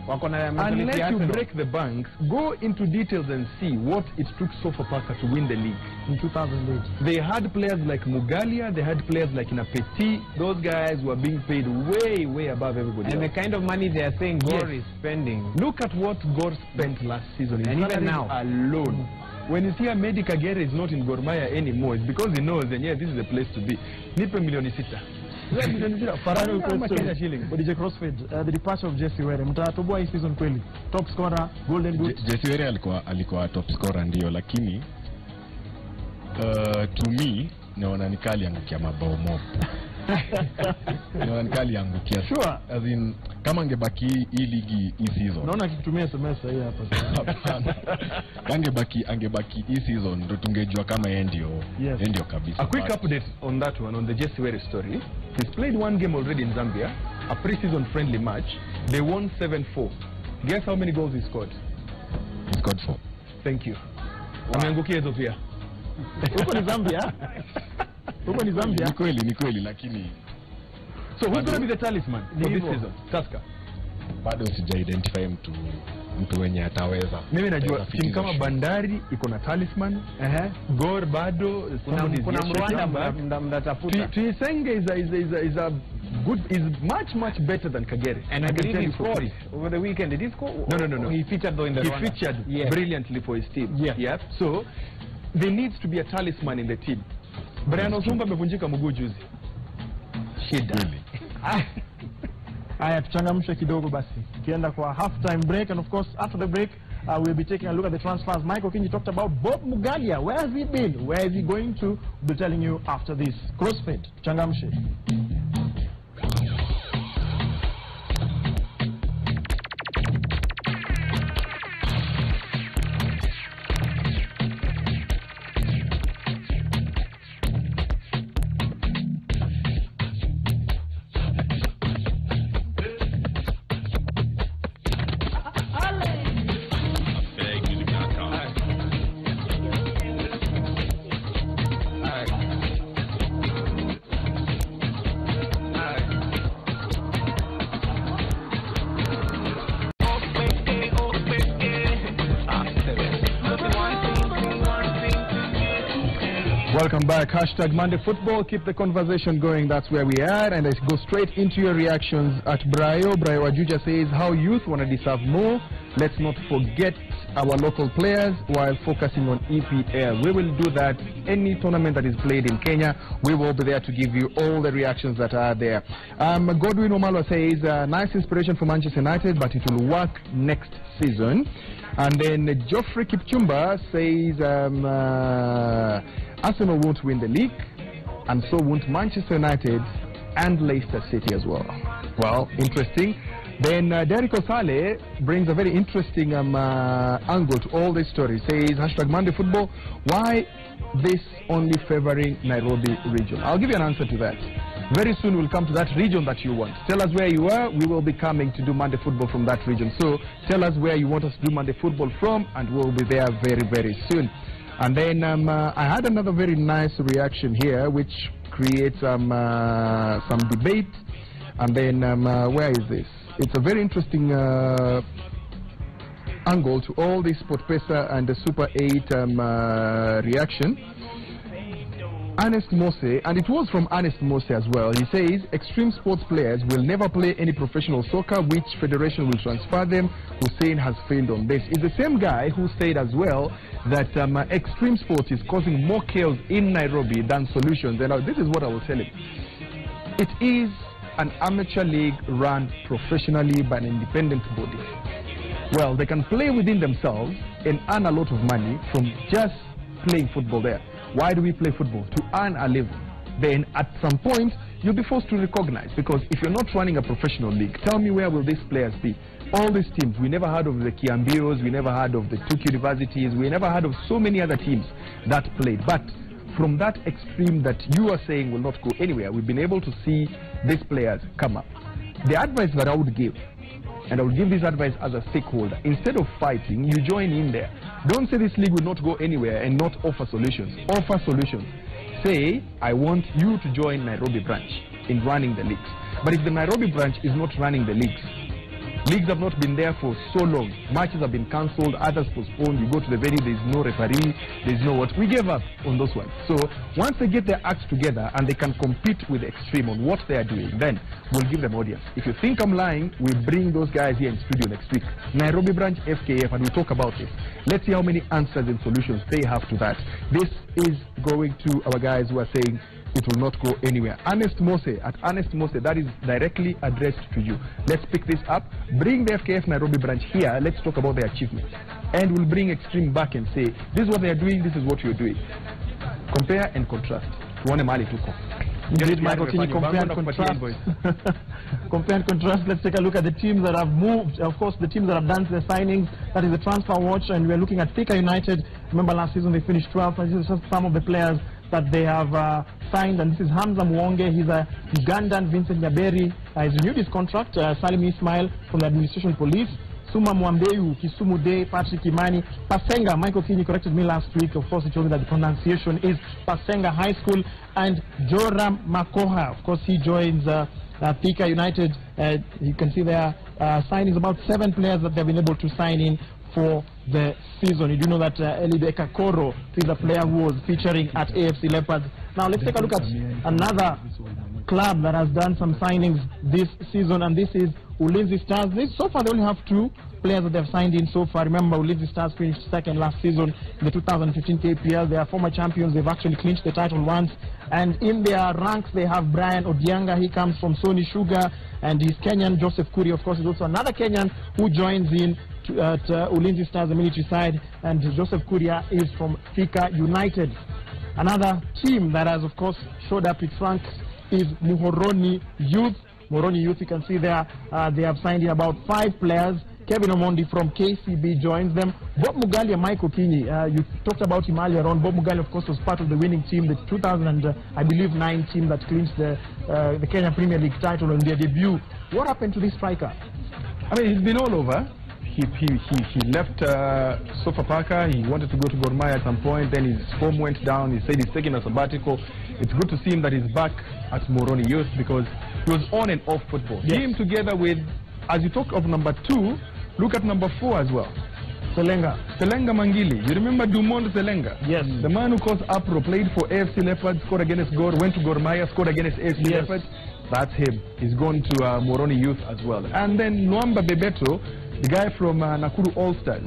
Speaker 1: Unless you break the banks, go into details and see what it took Sofapaka to win the league.
Speaker 3: In 2008.
Speaker 1: They had players like Mugalia, they had players like Inapeti. Those guys were being paid way above everybody
Speaker 2: and
Speaker 1: else.
Speaker 2: The kind of money they are saying Gor is spending.
Speaker 1: Look at what Gor spent last season.
Speaker 2: And even now.
Speaker 1: Alone. When you see a Medi Kagere is not in Gor Mahia anymore, it's because he knows that, yeah, this is the place to be. Nipe milioni 6.
Speaker 3: Final question for DJ Crossfade. The departure of Jesse Were. Mtatoboa hii season kweli. Top scorer, Golden Boot.
Speaker 14: Jesse Were alikuwa top scorer ndio, lakini to me naona nikali angukia mabao mob. Naona nikali angukia.
Speaker 3: Sure.
Speaker 14: As in kama angebaki hii ligi hii season.
Speaker 3: Naona akitumia SMS hii hapa.
Speaker 14: Angebaki hii season ndo tungejua kama yeye ndio kabisa.
Speaker 1: A quick update on that one, on the Jesse Were story. He's played one game already in Zambia, a pre-season friendly match. They won 7-4. Guess how many goals he scored?
Speaker 14: He scored 4.
Speaker 1: Thank you. Ameangukia hizo pia.
Speaker 3: Huko ni Zambia. Huko ni Zambia.
Speaker 14: Ni kweli lakini.
Speaker 1: So who's going to be the talisman for this season? Tusker.
Speaker 14: Bado sija identify mtu wenye ataweza.
Speaker 1: Mimi najua timu kama Bandari iko na talisman. Gor bado
Speaker 2: kuna Rwanda mnatafuta.
Speaker 1: Tuisenge is much better than Kagere.
Speaker 2: And I believe he scored over the weekend. Did he score?
Speaker 1: No.
Speaker 2: He featured though in the Rwanda.
Speaker 1: He featured brilliantly for his team. Yeah. So there needs to be a talisman in the team. Brian Osumba amevunjika mguu juzi. Shida.
Speaker 3: Haya, tuchangamshe kidogo basi. Kienda kwa half-time break, and of course after the break we'll be taking a look at the transfers. Michael Kingi talked about Bob Mugalia. Where has he been? Where is he going to? We'll be telling you after this. Crossfade, tuchangamshe. Welcome back. Hashtag Monday Football. Keep the conversation going. That's where we are. And let's go straight into your reactions at Brayo. Brayo Ajuja says, how youth want to deserve more. Let's not forget our local players while focusing on EPL. We will do that. Any tournament that is played in Kenya, we will be there to give you all the reactions that are there. Godwin Omalo says, nice inspiration for Manchester United, but it will work next season. And then Geoffrey Kipchumba says, Arsenal won't win the league, and so won't Manchester United and Leicester City as well. Well, interesting. Then Derek Osale brings a very interesting angle to all this story. Says, hashtag Monday Football, why this only favoring Nairobi region? I'll give you an answer to that. Very soon we'll come to that region that you want. Tell us where you are. We will be coming to do Monday Football from that region. So tell us where you want us to do Monday Football from, and we'll be there very, very soon. And then I had another very nice reaction here, which creates some debate. And then where is this? It's a very interesting angle to all this SportPesa and the Super 8 reaction. Ernest Mose, and it was from Ernest Mose as well. He says, extreme sports players will never play any professional soccer. Which federation will transfer them? Hussein has failed on this. It's the same guy who said as well that extreme sports is causing more chaos in Nairobi than solutions. And this is what I will tell him. It is an amateur league run professionally by an independent body. Well, they can play within themselves and earn a lot of money from just playing football there. Why do we play football? To earn a living. Then at some point, you'll be forced to recognize, because if you're not running a professional league, tell me where will these players be? All these teams, we never heard of the Kiambios, we never heard of the Tuke Universities, we never heard of so many other teams that played. But from that extreme that you are saying will not go anywhere, we've been able to see these players come up. The advice that I would give, and I will give this advice as a stakeholder, instead of fighting, you join in there. Don't say this league will not go anywhere and not offer solutions. Offer solutions. Say, I want you to join Nairobi branch in running the leagues. But if the Nairobi branch is not running the leagues have not been there for so long. Matches have been cancelled, others postponed. You go to the venue, there's no referee, there's no what. We gave up on those ones. So once they get their acts together and they can compete with the extreme on what they are doing, then we'll give them audience. If you think I'm lying, we'll bring those guys here in studio next week. Nairobi branch, FKF, and we'll talk about this. Let's see how many answers and solutions they have to that. This is going to our guys who are saying
Speaker 1: it will not go anywhere. Ernest Mose, at Ernest Mose, that is directly addressed to you. Let's pick this up, bring the FKF Nairobi branch here, let's talk about their achievements. And we'll bring Extreme back and say, this is what they're doing, this is what you're doing. Compare and contrast. Tuone mali tuko.
Speaker 3: Indeed, Michael, can you compare and contrast? Compare and contrast. Let's take a look at the teams that have moved. Of course, the teams that have done their signings. That is the transfer watch, and we're looking at Thika United. Remember, last season they finished 12th, and this is just some of the players that they have signed. And this is Hamza Mwonge. He's a Ugandan. Vincent Nyaberi has renewed his contract. Salim Ismail from the Administration Police. Suma Mwambeu, Kisumu Day, Patrick Imani, Pasenga. Michael Kini corrected me last week. Of course, he told me that the pronunciation is Pasenga High School. And Joram Makoha, of course, he joins Thika United. You can see there signings, about 7 players that they've been able to sign in for the season. You do know that Elideka Koro is a player who was featuring at AFC Leopards. Now, let's take a look at another club that has done some signings this season, and this is Ulinzi Stars. So far, they only have 2 players that they've signed in so far. Remember, Ulinzi Stars finished second last season in the 2015 KPL. They are former champions. They've actually clinched the title once. And in their ranks, they have Brian Odianga. He comes from Sony Sugar, and he's Kenyan. Joseph Kuri, of course, is also another Kenyan who joins in at Ulinzi Stars, the military side. And Joseph Kuria is from Thika United. Another team that has, of course, showed up its ranks is Muhoroni Youth. Muhoroni Youth, you can see there, they have signed in about 5 players. Kevin Omondi from KCB joins them. Bob Mugali and Michael Kini, you talked about him earlier on. Bob Mugali, of course, was part of the winning team, the 2009 team that clinched the Kenya Premier League title on their debut. What happened to this striker?
Speaker 1: I mean, he's been all over. He left Sofapaka. He wanted to go to Gor Mahia at some point. Then his form went down. He said he's taking a sabbatical. It's good to see him that he's back at Muhoroni Youth because he was on and off football. Yes. Him together with, as you talk of number 2, look at number 4 as well. Selenga Mangili. You remember Dumond Selenga? Yes. The man who caused uproar, played for AFC Leopards, scored against Gor, went to Gor Mahia, scored against AFC Leopards. That's him. He's gone to Muhoroni Youth as well. And then Nwamba Bebeto, the guy from Nakuru All-Stars.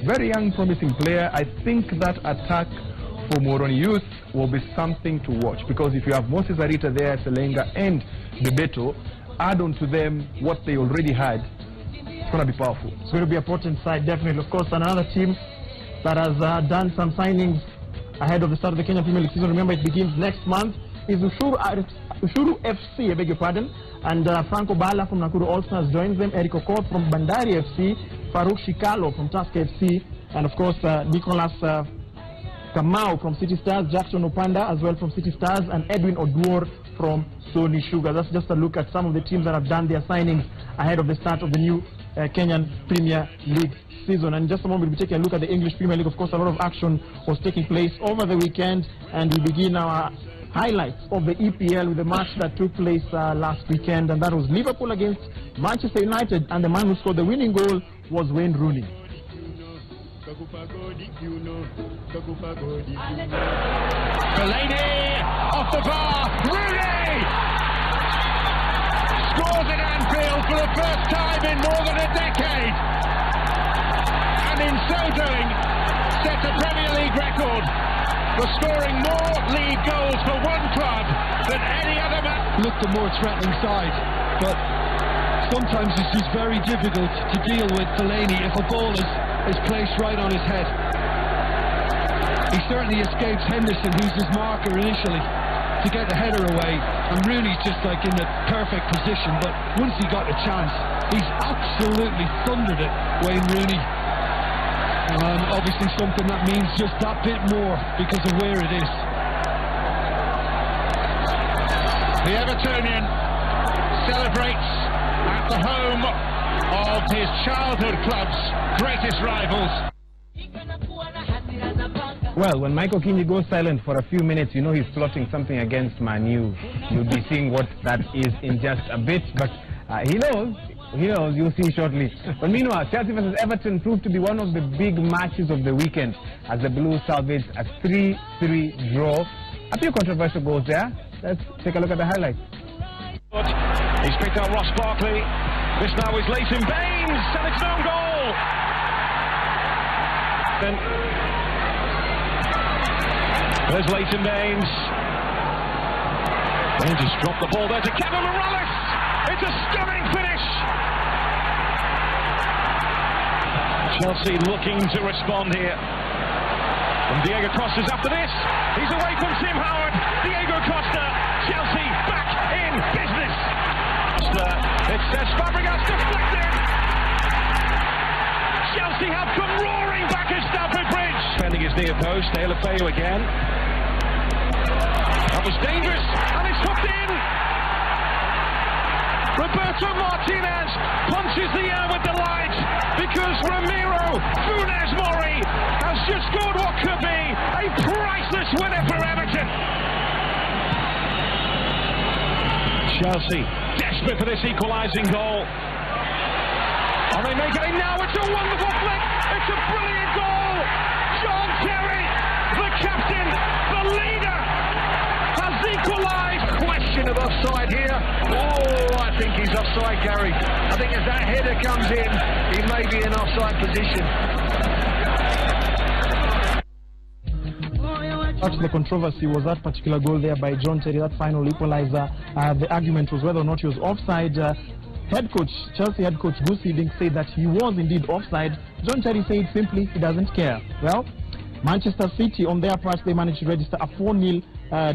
Speaker 1: Very young, promising player. I think that attack for Muhoroni Youth will be something to watch because if you have Moses Arita there, Selenga and Bebeto, add on to them what they already had, it's going to be powerful.
Speaker 3: It's going to be a potent side, definitely. Of course, another team that has done some signings ahead of the start of the Kenya Premier League season. Remember, it begins next month. Is Ushuru FC, I beg your pardon. And Franco Bala from Nakuru All-Stars joins them. Eric Okot from Bandari FC. Farouk Shikalo from Tusker FC. And of course, Nicholas Kamau from City Stars. Jackson Opanda as well from City Stars. And Edwin Oduor from Sony Sugar. That's just a look at some of the teams that have done their signings ahead of the start of the new Kenyan Premier League season. And in just a moment, we'll be taking a look at the English Premier League. Of course, a lot of action was taking place over the weekend. And we begin our highlights of the EPL with the match that took place last weekend, and that was Liverpool against Manchester United, and the man who scored the winning goal was Wayne Rooney.
Speaker 15: Fellaini off the bar, Rooney scores at Anfield for the first time in more than a decade, and in so doing sets a Premier League record for scoring more league goals for one club than any other man.
Speaker 16: Looked the more threatening side, but sometimes it's just very difficult to deal with Fellaini if a ball is placed right on his head. He certainly escapes Henderson, who's his marker initially, to get the header away, and Rooney's just like in the perfect position, but once he got a chance, he's absolutely thundered it, Wayne Rooney. Obviously something that means just that bit more because of where it is.
Speaker 15: The Evertonian celebrates at the home of his childhood club's greatest rivals.
Speaker 2: Well, when Michael Kini goes silent for a few minutes, you know he's plotting something against Man U. You'll be seeing what that is in just a bit, but he knows, you'll see shortly. But meanwhile, Chelsea versus Everton proved to be one of the big matches of the weekend as the Blues salvaged a 3-3 draw. A few controversial goals there. Let's take a look at the highlights.
Speaker 15: He's picked up Ross Barkley. This now is Leighton Baines, and it's no goal. Then there's Leighton Baines. Rangers drop the ball there to Kevin Morales. It's a stunning finish. Chelsea looking to respond here. And Diego Costa's after this. He's away from Tim Howard. Diego Costa. Chelsea back in business. It says Fabregas deflected. Chelsea have come roaring back at Stamford Bridge. Defending his near post. Deulofeu again. That was dangerous. And it's hooked in. Roberto Martinez punches the air with delight because Ramiro Funes Mori has just scored what could be a priceless winner for Everton. Chelsea desperate for this equalising goal. Are they making it now? It's a wonderful flick. It's a brilliant goal. John Terry, the captain, the leader, has equalised. Question of offside here. Oh, I think he's offside, Gary. I think as that header comes in, he may be in offside position.
Speaker 3: The controversy was that particular goal there by John Terry, that final equalizer. The argument was whether or not he was offside. Chelsea head coach Gus Hiddink said that he was indeed offside. John Terry said simply he doesn't care. Well, Manchester City on their part, they managed to register a 4-0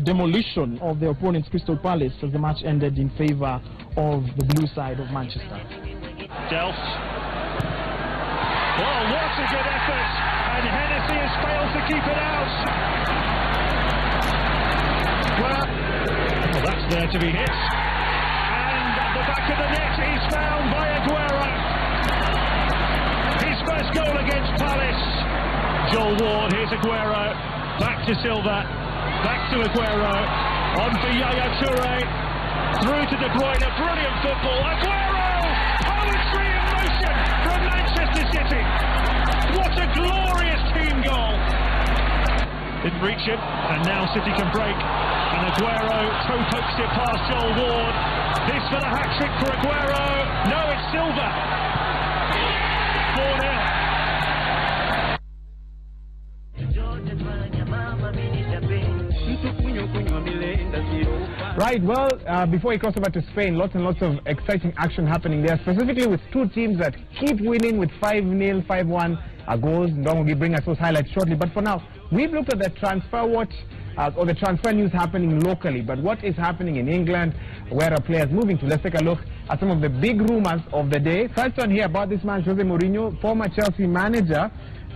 Speaker 3: demolition of their opponents Crystal Palace as the match ended in favour of the blue side of Manchester.
Speaker 15: Delft. Well, what a good effort, and Hennessy has failed to keep it out. Well, that's there to be hit. And at the back of the net is found by Aguero. His first goal against Palace. Joel Ward, here's Aguero. Back to Silva. Back to Aguero. On for Yaya Toure. Through to De Bruyne. Brilliant football. Aguero! Poetry in motion from Manchester City. What a glorious team goal. Didn't reach it, and now City can break. And Aguero toe pokes it past Joel Ward. This for the hat-trick for Aguero. No, it's Silva. 4-0.
Speaker 2: Right, well, before we cross over to Spain, lots and lots of exciting action happening there, specifically with two teams that keep winning with 5-0, 5-1 goals. Ndong will bring us those highlights shortly. But for now, we've looked at the transfer watch, or the transfer news happening locally. But what is happening in England, where are players moving to? Let's take a look at some of the big rumours of the day. First one here about this man, Jose Mourinho, former Chelsea manager.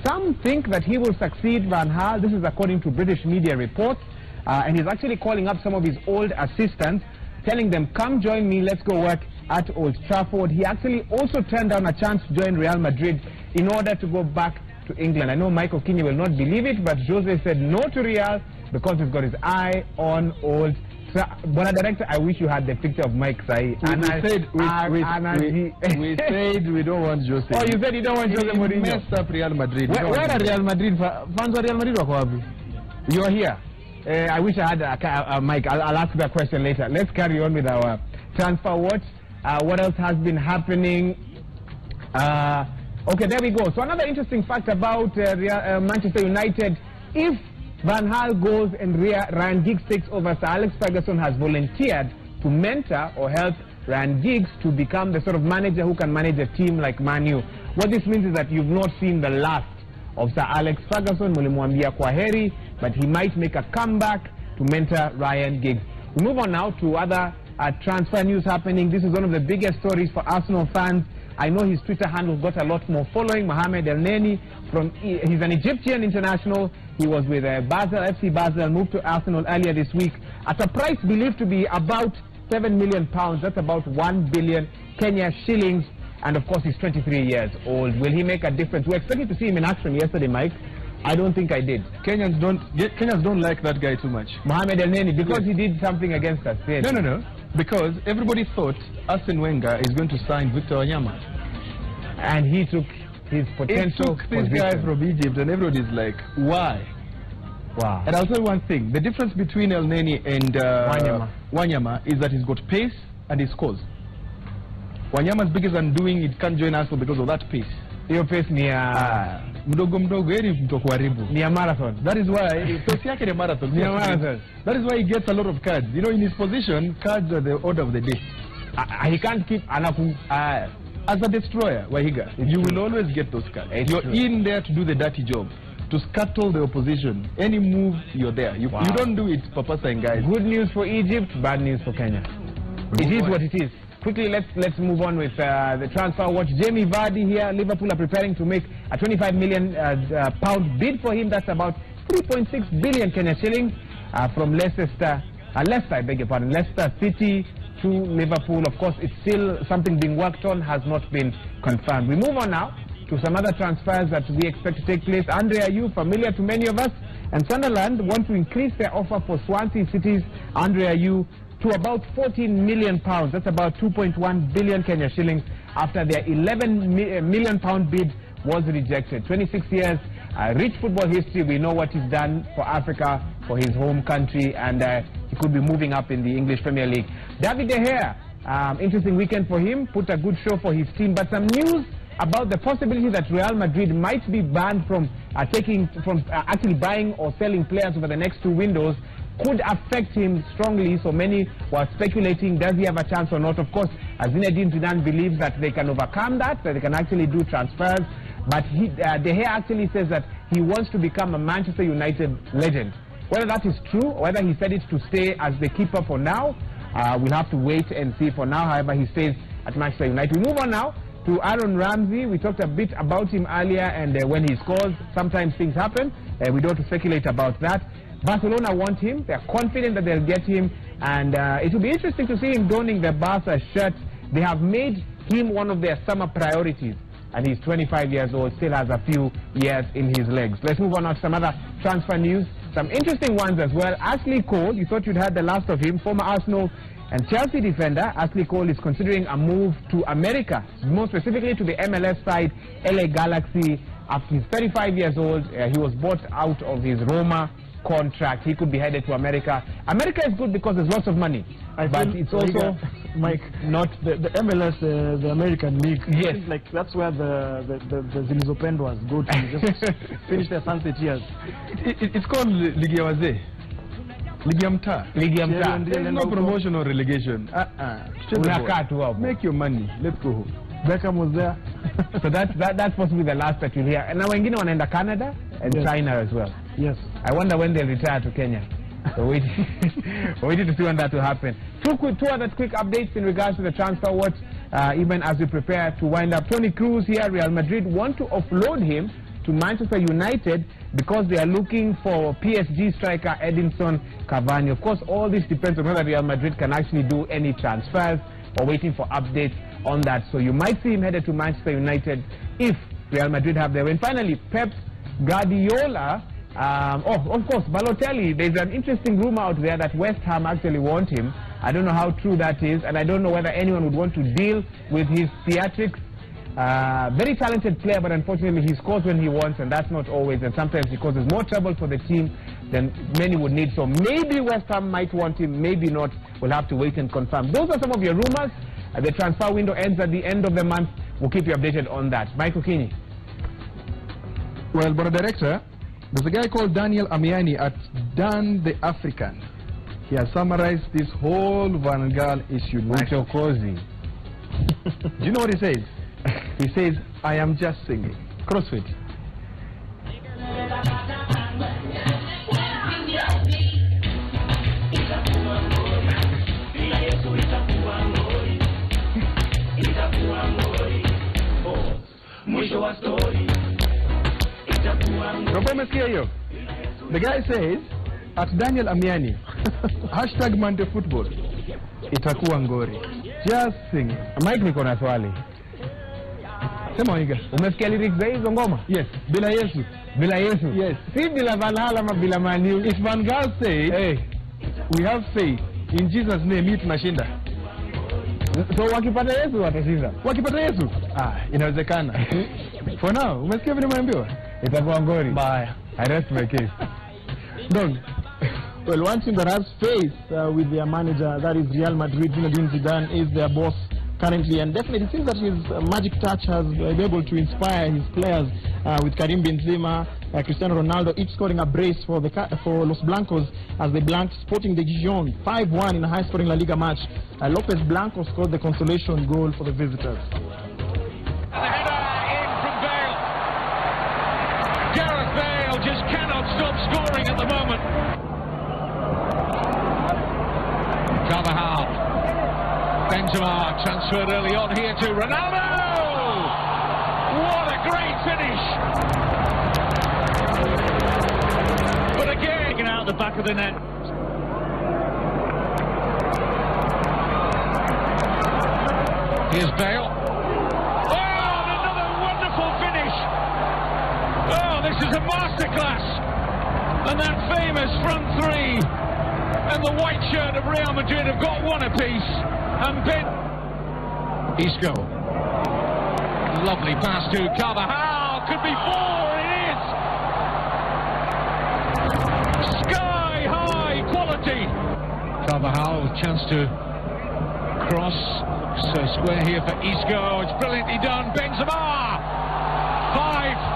Speaker 2: Some think that he will succeed Van Gaal. This is according to British media reports. And he's actually calling up some of his old assistants, telling them, come join me, let's go work at Old Trafford. He actually also turned down a chance to join Real Madrid in order to go back to England. I know Michael Keane will not believe it, but Jose said no to Real because he's got his eye on Old Trafford. But director, I wish you had the picture of Mike Sai.
Speaker 1: We said we don't want Jose.
Speaker 2: Oh, you said you don't want Jose Mourinho?
Speaker 1: Messed up Real Madrid.
Speaker 2: Where are Real Madrid fans? Real Madrid wako wapi? You're here. I wish I had a mic. I'll ask that question later. Let's carry on with our transfer watch. What else has been happening? Okay, there we go. So another interesting fact about Manchester United. If Van Gaal goes and Ryan Giggs takes over, Sir Alex Ferguson has volunteered to mentor or help Ryan Giggs to become the sort of manager who can manage a team like Man U. What this means is that you've not seen the last of Sir Alex Ferguson. Mulimwambia kwaheri, but he might make a comeback to mentor Ryan Giggs. We move on now to other transfer news happening. This is one of the biggest stories for Arsenal fans. I know his Twitter handle got a lot more following. Mohamed El Neni, he's an Egyptian international. He was with Basel, FC Basel, moved to Arsenal earlier this week at a price believed to be about £7 million. That's about 1 billion Kenya shillings. And of course, he's 23 years old. Will he make a difference? We expected to see him in action yesterday, Mike. I don't think I did.
Speaker 1: Kenyans don't like that guy too much.
Speaker 2: Mohamed El Neni, because he did something against us. Yes.
Speaker 1: No. Because everybody thought Arsene Wenger is going to sign Victor Wanyama.
Speaker 2: And he took his potential.
Speaker 1: He took this guy from Egypt, and everybody's like, why?
Speaker 2: Wow.
Speaker 1: And I'll tell you one thing. The difference between El Neni and Wanyama is that he's got pace and he scores. Wanyama's biggest undoing, he can't join Arsenal because of that pace.
Speaker 2: Hiyo pace ni ya
Speaker 1: mdogo mtokuharibu.
Speaker 2: Ni ya marathon.
Speaker 1: That is why pace yake ni marathon.
Speaker 2: Ni ya marathon.
Speaker 1: That is why he gets a lot of cards. You know, in his position, cards are the order of the day.
Speaker 2: He can't keep
Speaker 1: as a destroyer, Wahiga. You will always get those cards. You're in there to do the dirty job, to scuttle the opposition. Any move, you're there. You don't do it, Papa saying, guys.
Speaker 2: Good news for Egypt, bad news for Kenya. It is what it is. Quickly, let's move on with the transfer watch. Jamie Vardy here. Liverpool are preparing to make a 25 million pound bid for him. That's about 3.6 billion Kenya shillings from Leicester, I beg your pardon, Leicester City to Liverpool. Of course, it's still something being worked on, has not been confirmed. We move on now to some other transfers that we expect to take place. Andre Ayew, familiar to many of us, and Sunderland want to increase their offer for Swansea City's Andre Ayew to about 14 million pounds. That's about 2.1 billion Kenya shillings after their 11 million pound bid was rejected. 26 years, rich football history. We know what he's done for Africa, for his home country, and he could be moving up in the English Premier League. David De Gea, interesting weekend for him, put a good show for his team, but some news about the possibility that Real Madrid might be banned from actually buying or selling players over the next 2 windows could affect him strongly. So many were speculating, does he have a chance or not? Of course, Zinedine Zidane believes that they can overcome that they can actually do transfers. But De Gea actually says that he wants to become a Manchester United legend. Whether that is true, or whether he said it to stay as the keeper for now, we'll have to wait and see. For now, however, he stays at Manchester United. We move on now to Aaron Ramsey. We talked a bit about him earlier, and when he scores, sometimes things happen. We don't have to speculate about that. Barcelona want him. They're confident that they'll get him, and it will be interesting to see him donning the Barca shirt. They have made him one of their summer priorities, and he's 25 years old, still has a few years in his legs. Let's move on to some other transfer news. Some interesting ones as well. Ashley Cole, you thought you'd had the last of him, former Arsenal and Chelsea defender. Ashley Cole is considering a move to America, more specifically to the MLS side, LA Galaxy. After he's 35 years old, he was bought out of his Roma contract. He could be headed to America. America is good because there's lots of money, but it's also
Speaker 3: Mike, not the MLS, the American League. Yes, like that's where the Zilizopendoas go to just finish their sunset years.
Speaker 1: It's called Ligi ya Wazee. Ligi ya Mtaa.
Speaker 2: Ligi ya Mtaa.
Speaker 1: There's no promotion or relegation. Make your money. Let's go home.
Speaker 3: Beckham was there.
Speaker 2: So that's possibly the last that you'll hear. And now wengine wanaenda Canada and China as well.
Speaker 3: Yes.
Speaker 2: I wonder when they'll retire to Kenya. So waiting to see when that will happen. Two other quick updates in regards to the transfer watch, even as we prepare to wind up. Toni Kroos here, Real Madrid want to offload him to Manchester United because they are looking for PSG striker Edinson Cavani. Of course, all this depends on whether Real Madrid can actually do any transfers or waiting for updates on that. So you might see him headed to Manchester United if Real Madrid have their win. Finally, Pep Guardiola, of course, Balotelli, there's an interesting rumor out there that West Ham actually want him. I don't know how true that is, and I don't know whether anyone would want to deal with his theatrics. Very talented player, but unfortunately he scores when he wants, and that's not always, and sometimes he causes more trouble for the team than many would need. So maybe West Ham might want him, maybe not. We'll have to wait and confirm. Those are some of your rumors. The transfer window ends at the end of the month. We'll keep you updated on that. Michael Kinney.
Speaker 1: Well, but Director, there's a guy called Daniel Amiani at Dan the African. He has summarized this whole Van Gaal issue.
Speaker 2: Machokozi.
Speaker 1: Do you know what he says? He says, I am just singing. CrossFit. The guy says, at Daniel Amiani, hashtag Monday Football, itakuwa ngori. Just singing.
Speaker 2: Mike, niko na swali.
Speaker 1: Sema Iga.
Speaker 2: Umesikia lyrics za hizo ngoma?
Speaker 1: Yes. Bila Yesu.
Speaker 2: Bila Yesu?
Speaker 1: Yes.
Speaker 2: Si bila Valhalla ama bila Man U.
Speaker 1: If Van Gaal said, hey, we have faith in Jesus' name, hii tunashinda.
Speaker 2: So wakipata Yesu watashinda.
Speaker 1: Wakipata Yesu? Inawezekana. For now, umesikia vile umeambiwa?
Speaker 2: Itakuwa ngori.
Speaker 1: Bye.
Speaker 2: I rest my case.
Speaker 3: Don. Well, one team that has faith with their manager, that is Real Madrid, Zinedine Zidane, is their boss, currently, and definitely it seems that his magic touch has been able to inspire his players with Karim Benzema, Cristiano Ronaldo, each scoring a brace for Los Blancos as they blanked Sporting de Gijón 5-1 in a high-scoring La Liga match. Lopez Blanco scored the consolation goal for the visitors.
Speaker 15: Gareth Bale just cannot stop scoring at the moment. Carvajal. Benzema transferred early on here to Ronaldo. What a great finish. But again, taken out the back of the net. Here's Bale. This is a masterclass, and that famous front three and the white shirt of Real Madrid have got one apiece, and Ben Isco, lovely pass to Carvajal, could be four, it is sky high quality. Carvajal with chance to cross, so square here for Isco, it's brilliantly done. Benzema, 5.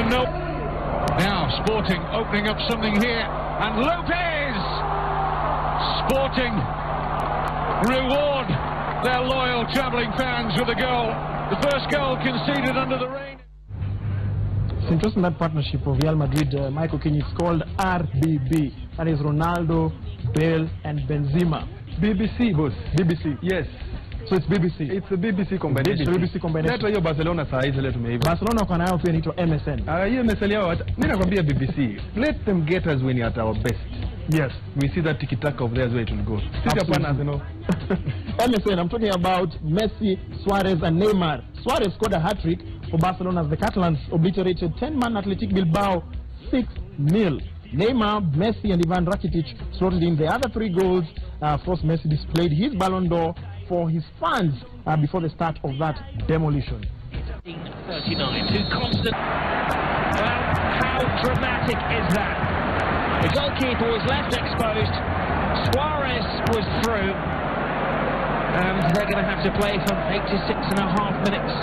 Speaker 15: No. Now Sporting opening up something here, and Lopez! Sporting reward their loyal travelling fans with a goal. The first goal conceded under the rain.
Speaker 3: It's interesting that partnership of Real Madrid, Michael King, is called RBB. That is Ronaldo, Bale and Benzema.
Speaker 1: BBC, boss.
Speaker 3: BBC.
Speaker 1: Yes.
Speaker 3: So it's BBC.
Speaker 1: It's a BBC combination.
Speaker 3: BBC combination.
Speaker 1: Leto hiyo Barcelona saa hizi leo tumeiva.
Speaker 3: Barcelona kwa nayo pia inaitwa MSN.
Speaker 1: Hiyo MSN yao mimi nakwambia BBC. Let them get us when at our best.
Speaker 3: Yes.
Speaker 1: We see that tiki-taka of theirs where it will go. Sisi hapana, you know.
Speaker 3: MSN, I'm talking about Messi, Suarez and Neymar. Suarez scored a hat-trick for Barcelona as the Catalans obliterated 10-man Athletic Bilbao 6-0. Neymar, Messi and Ivan Rakitic slotted in the other 3 goals. Of course, Messi displayed his Ballon d'Or for his fans before the start of that demolition.
Speaker 15: 39, too constant. Well, how dramatic is that? The goalkeeper was left exposed. Suarez was through. And they're going to have to play for 86.5 minutes.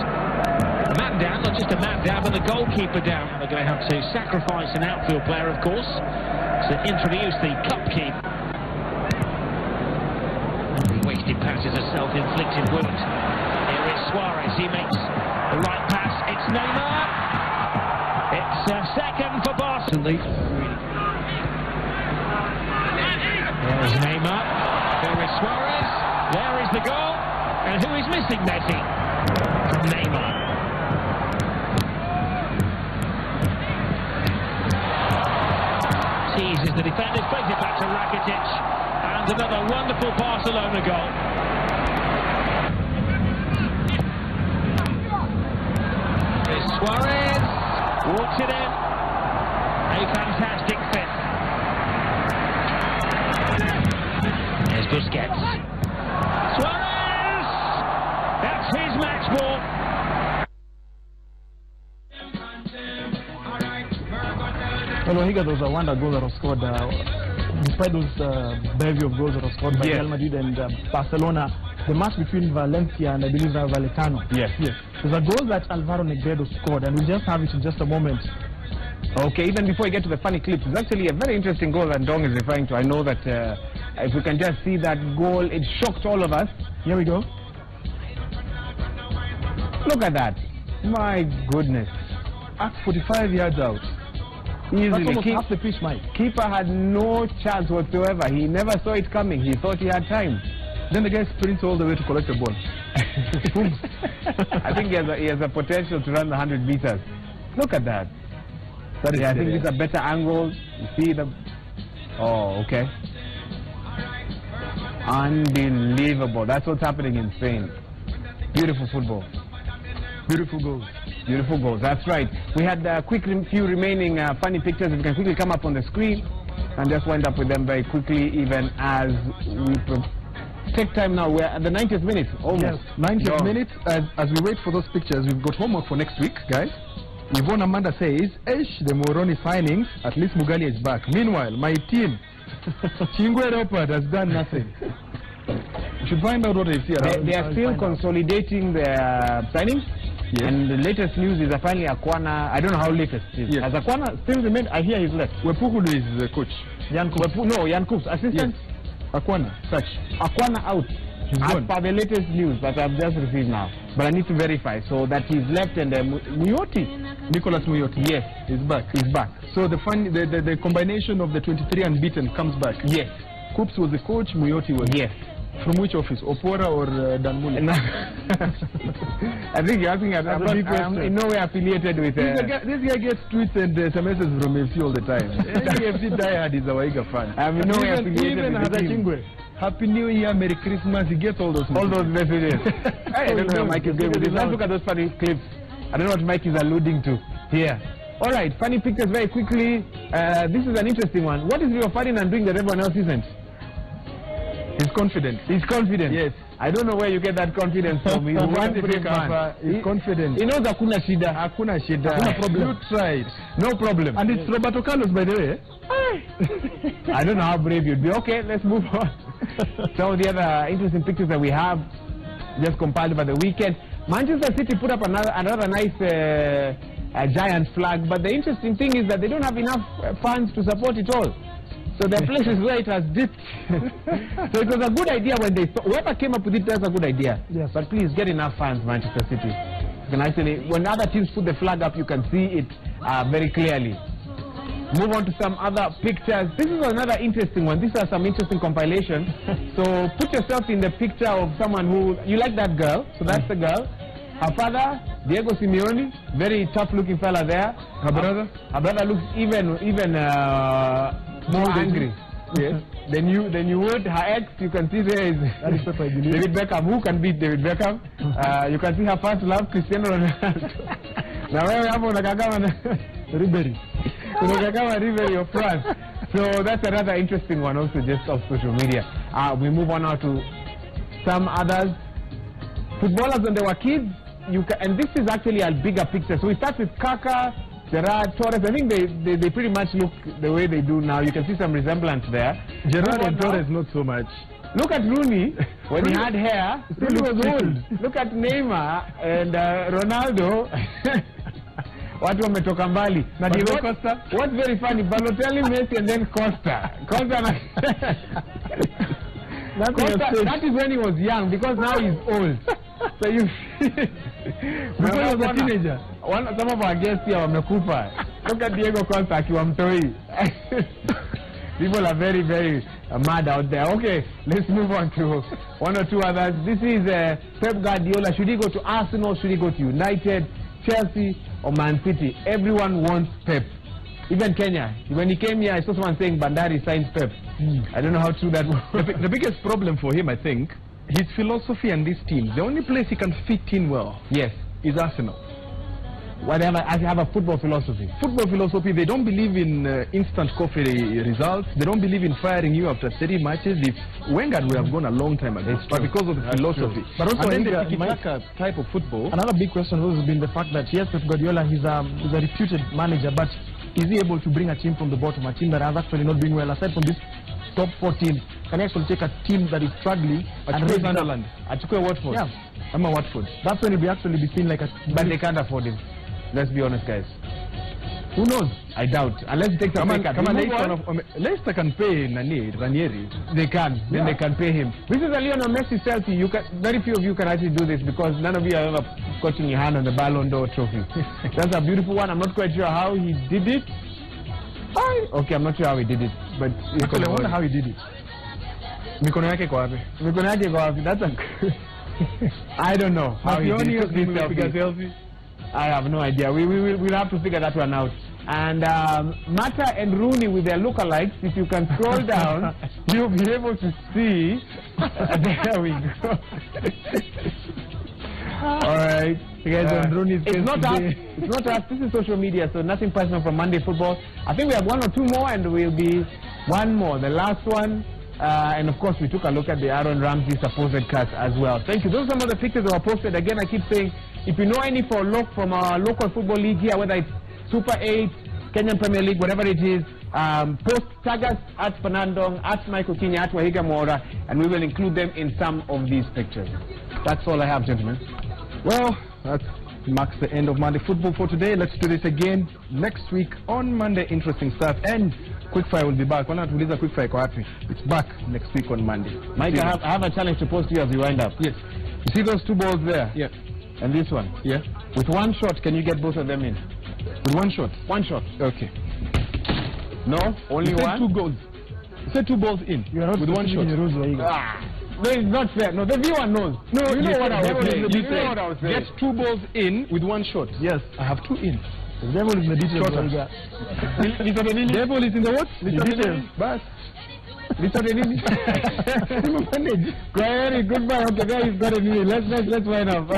Speaker 15: A man down, not just a man down, but the goalkeeper down. They're going to have to sacrifice an outfield player, of course, to introduce the cup keeper. Wasted pass is a self-inflicted wound. Here is Suarez, he makes the right pass, it's Neymar. It's a second for Barcelona. There is Neymar, there is Suarez, there is the goal, and who is missing? Messi from Neymar. Teases the defenders, plays it back to Rakitic. Another wonderful Barcelona goal. There's Suarez, walks it in. A fantastic fifth. There's Busquets. Suarez! That's his match ball.
Speaker 3: Well, Higa, there was a wonder goal that was scored. Despite those bevy of goals that were scored by Real Madrid and Barcelona, the match between Valencia and I believe Vallecano.
Speaker 2: Yes.
Speaker 3: There's a goal that Alvaro Negredo scored, and we'll just have it in just a moment.
Speaker 2: Okay, even before we get to the funny clips, it's actually a very interesting goal that Dong is referring to. I know that if we can just see that goal, it shocked all of us.
Speaker 3: Here we go.
Speaker 2: Look at that. My goodness.
Speaker 1: At 45 yards out.
Speaker 3: Easily. That's almost half the pitch, Mike.
Speaker 2: Keeper had no chance whatsoever. He never saw it coming. He thought he had time.
Speaker 1: Then the guy sprints all the way to collect the ball.
Speaker 2: I think he has a potential to run the 100 meters. Look at that. I think it's a better angle. You see the... Oh, okay. Unbelievable. That's what's happening in Spain. Beautiful football.
Speaker 1: Beautiful goals.
Speaker 2: Beautiful goals, that's right. We had a few remaining funny pictures that can quickly come up on the screen and just wind up with them very quickly, even as we take time now. We're at the 90th minute, almost.
Speaker 1: Yes, 90th minute. As we wait for those pictures, we've got homework for next week, guys. Yvonne Amanda says, the Moroni signings, at least Mugalia is back. Meanwhile, my team Chingwe Leopard has done nothing. You should find out what they see around.
Speaker 2: They are still consolidating their signings. Yes. And the latest news is apparently Akwana, I don't know how latest it is. Yes. Has Akwana still remained? I hear he's left.
Speaker 1: Wepukudu is the coach.
Speaker 2: Jan Coops, assistant.
Speaker 1: Yes. Akwana, such.
Speaker 2: Akwana out. As per the latest news that I've just received now. But I need to verify. So that he's left and Muyoti.
Speaker 1: Nicholas Muyoti.
Speaker 2: Yes.
Speaker 1: He's back.
Speaker 2: He's back.
Speaker 1: So the combination of the 23 unbeaten comes back.
Speaker 2: Yes.
Speaker 1: Coops was the coach, Muyoti was.
Speaker 2: Yes.
Speaker 1: From which office? Opora or Danmuli?
Speaker 2: I think you're asking I'm in no way affiliated with...
Speaker 1: This guy gets tweets and SMSs from FC all the time. FC diehard is our Iga fan.
Speaker 2: I'm in no way affiliated with
Speaker 1: him. Happy New Year, Merry Christmas, he gets all those
Speaker 2: messages. I don't know what Mike is doing with this. Let's look at those funny clips. I don't know what Mike is alluding to here. All right, funny pictures very quickly. This is an interesting one. What is Rio Ferdinand doing that everyone else isn't?
Speaker 1: He's confident.
Speaker 2: He's confident?
Speaker 1: Yes.
Speaker 2: I don't know where you get that confidence from. He's one brave man.
Speaker 1: He's confident.
Speaker 2: He knows hakuna shida.
Speaker 1: Hakuna shida.
Speaker 2: Hakuna problem.
Speaker 1: You tried.
Speaker 2: No problem.
Speaker 1: And it's Roberto Carlos, by the way.
Speaker 2: I don't know how brave you'd be. Okay, let's move on. Some of the other interesting pictures that we have just compiled over the weekend. Manchester City put up another nice giant flag, but the interesting thing is that they don't have enough funds to support it all. So there are places where it has dipped. So it was a good idea when whoever came up with it, that's a good idea.
Speaker 3: Yes.
Speaker 2: But please get enough funds, Manchester City. You can actually, when other teams put the flag up, you can see it very clearly. Move on to some other pictures. This is another interesting one. These are some interesting compilations. So put yourself in the picture of someone who, you like that girl, so that's the girl. Her father, Diego Simeone, very tough-looking fella there.
Speaker 1: Her brother?
Speaker 2: Her brother looks even more angry. Yes. Then you would, her ex, you can see there is David Beckham. Who can beat David Beckham? You can see her first love, Cristiano Ronaldo. Now wewe hapo unakagama Ribery. Unakagama Ribery of France. So that's another interesting one also just of social media. We move on now to some others. Footballers when they were kids, and this is actually a bigger picture. So we start with Kaka, Gerrard, Torres. I think they pretty much look the way they do now. You can see some resemblance there.
Speaker 1: Gerrard and Torres not so much.
Speaker 2: Look at Rooney when he had hair. Rooney was old. Look at Neymar and Ronaldo. Watu wametoka mbali. Na Diego Costa. What's very funny, Balotelli, Messi, and then Costa. Costa that is when he was young, because now he's old. So you see,
Speaker 1: before he was a teenager.
Speaker 2: Some of our guests here wamekufa. Look at Diego Costa akiwa mtoi. People are very, very mad out there. Okay, let's move on to one or two others. This is Pep Guardiola. Should he go to Arsenal? Should he go to United, Chelsea, or Man City? Everyone wants Pep. Even Kenya. When he came here, I saw someone saying Bandari signs Pep. I don't know how true that was.
Speaker 1: The biggest problem for him, I think, his philosophy and this team, the only place he can fit in well,
Speaker 2: yes,
Speaker 1: is Arsenal.
Speaker 2: Why they have a football philosophy?
Speaker 1: Football philosophy, they don't believe in instant coffee results. They don't believe in firing you after 30 matches. If Wenger would have gone a long time ago, but because of the philosophy.
Speaker 3: But also
Speaker 1: and then the tiki-taka type of football.
Speaker 3: Another big question has been the fact that, yes, Pep Guardiola, he's a reputed manager, but is he able to bring a team from the bottom, a team that has actually not been well, aside from this top 4 teams? Can he actually take a team that is struggling and raise
Speaker 1: Sunderland?
Speaker 2: Achukwe Watford.
Speaker 3: Yeah.
Speaker 2: I'm a Watford.
Speaker 3: That's when he'll be actually be seen like a...
Speaker 2: But they can't afford him. Let's be honest, guys. Who knows? I doubt. Unless he takes a pay cut.
Speaker 1: Leicester can pay Ranieri.
Speaker 2: They can. Then they can pay him. This is a Lionel Messi selfie. Very few of you can actually do this because none of you have ever gotten your hand on the Ballon d'Or trophy. That's a beautiful one. I'm not quite sure how he did it. Okay, I'm not sure how he did it. But
Speaker 1: actually, I wonder how he did it.
Speaker 2: Mikono yake kwa wapi? Mikono yake kwa wapi? That's a... I don't know how he did it. Selfie. I have no idea. We'll have to figure that one out. And Mata and Rooney with their lookalikes, if you can scroll down, you'll be able to see. There we go. All right. You guys on Rooney's it's not us. It's not us. This is social media, so nothing personal from Monday Football. I think we have one or two more, and we'll be one more. The last one. And of course, we took a look at the Aaron Ramsey supposed cut as well. Thank you. Those are some of the pictures that were posted. Again, I keep saying, if you know any from our local football league here, whether it's Super 8, Kenyan Premier League, whatever it is, Post tag us at Fernandong, at Michael Kinya, at Wahiga Mora, and we will include them in some of these pictures. That's all I have, gentlemen.
Speaker 1: Well, that marks the end of Monday Football for today. Let's do this again next week on Monday. Interesting stuff. And Quickfire will be back. It's back next week on Monday.
Speaker 2: Mike, I have a challenge to pose to you as we wind up.
Speaker 1: Yes. You see those two balls there?
Speaker 2: Yeah. And this one?
Speaker 1: Yeah.
Speaker 2: With one shot, can you get both of them in?
Speaker 1: With one shot?
Speaker 2: One shot.
Speaker 1: Okay.
Speaker 2: No? Only
Speaker 1: you said
Speaker 2: one?
Speaker 1: two goals. You said two balls in.
Speaker 3: You are not
Speaker 1: with one shot.
Speaker 2: No, it's not fair. No, the viewer knows.
Speaker 1: No,
Speaker 2: you know what I was saying.
Speaker 1: You know what I was saying. Get two balls in with one shot.
Speaker 3: Yes.
Speaker 1: I have two in.
Speaker 3: The devil is in the details.
Speaker 1: The devil is in the what?
Speaker 3: The details.
Speaker 1: But
Speaker 2: goodbye. Okay, guys, got a minute. Let's wind up.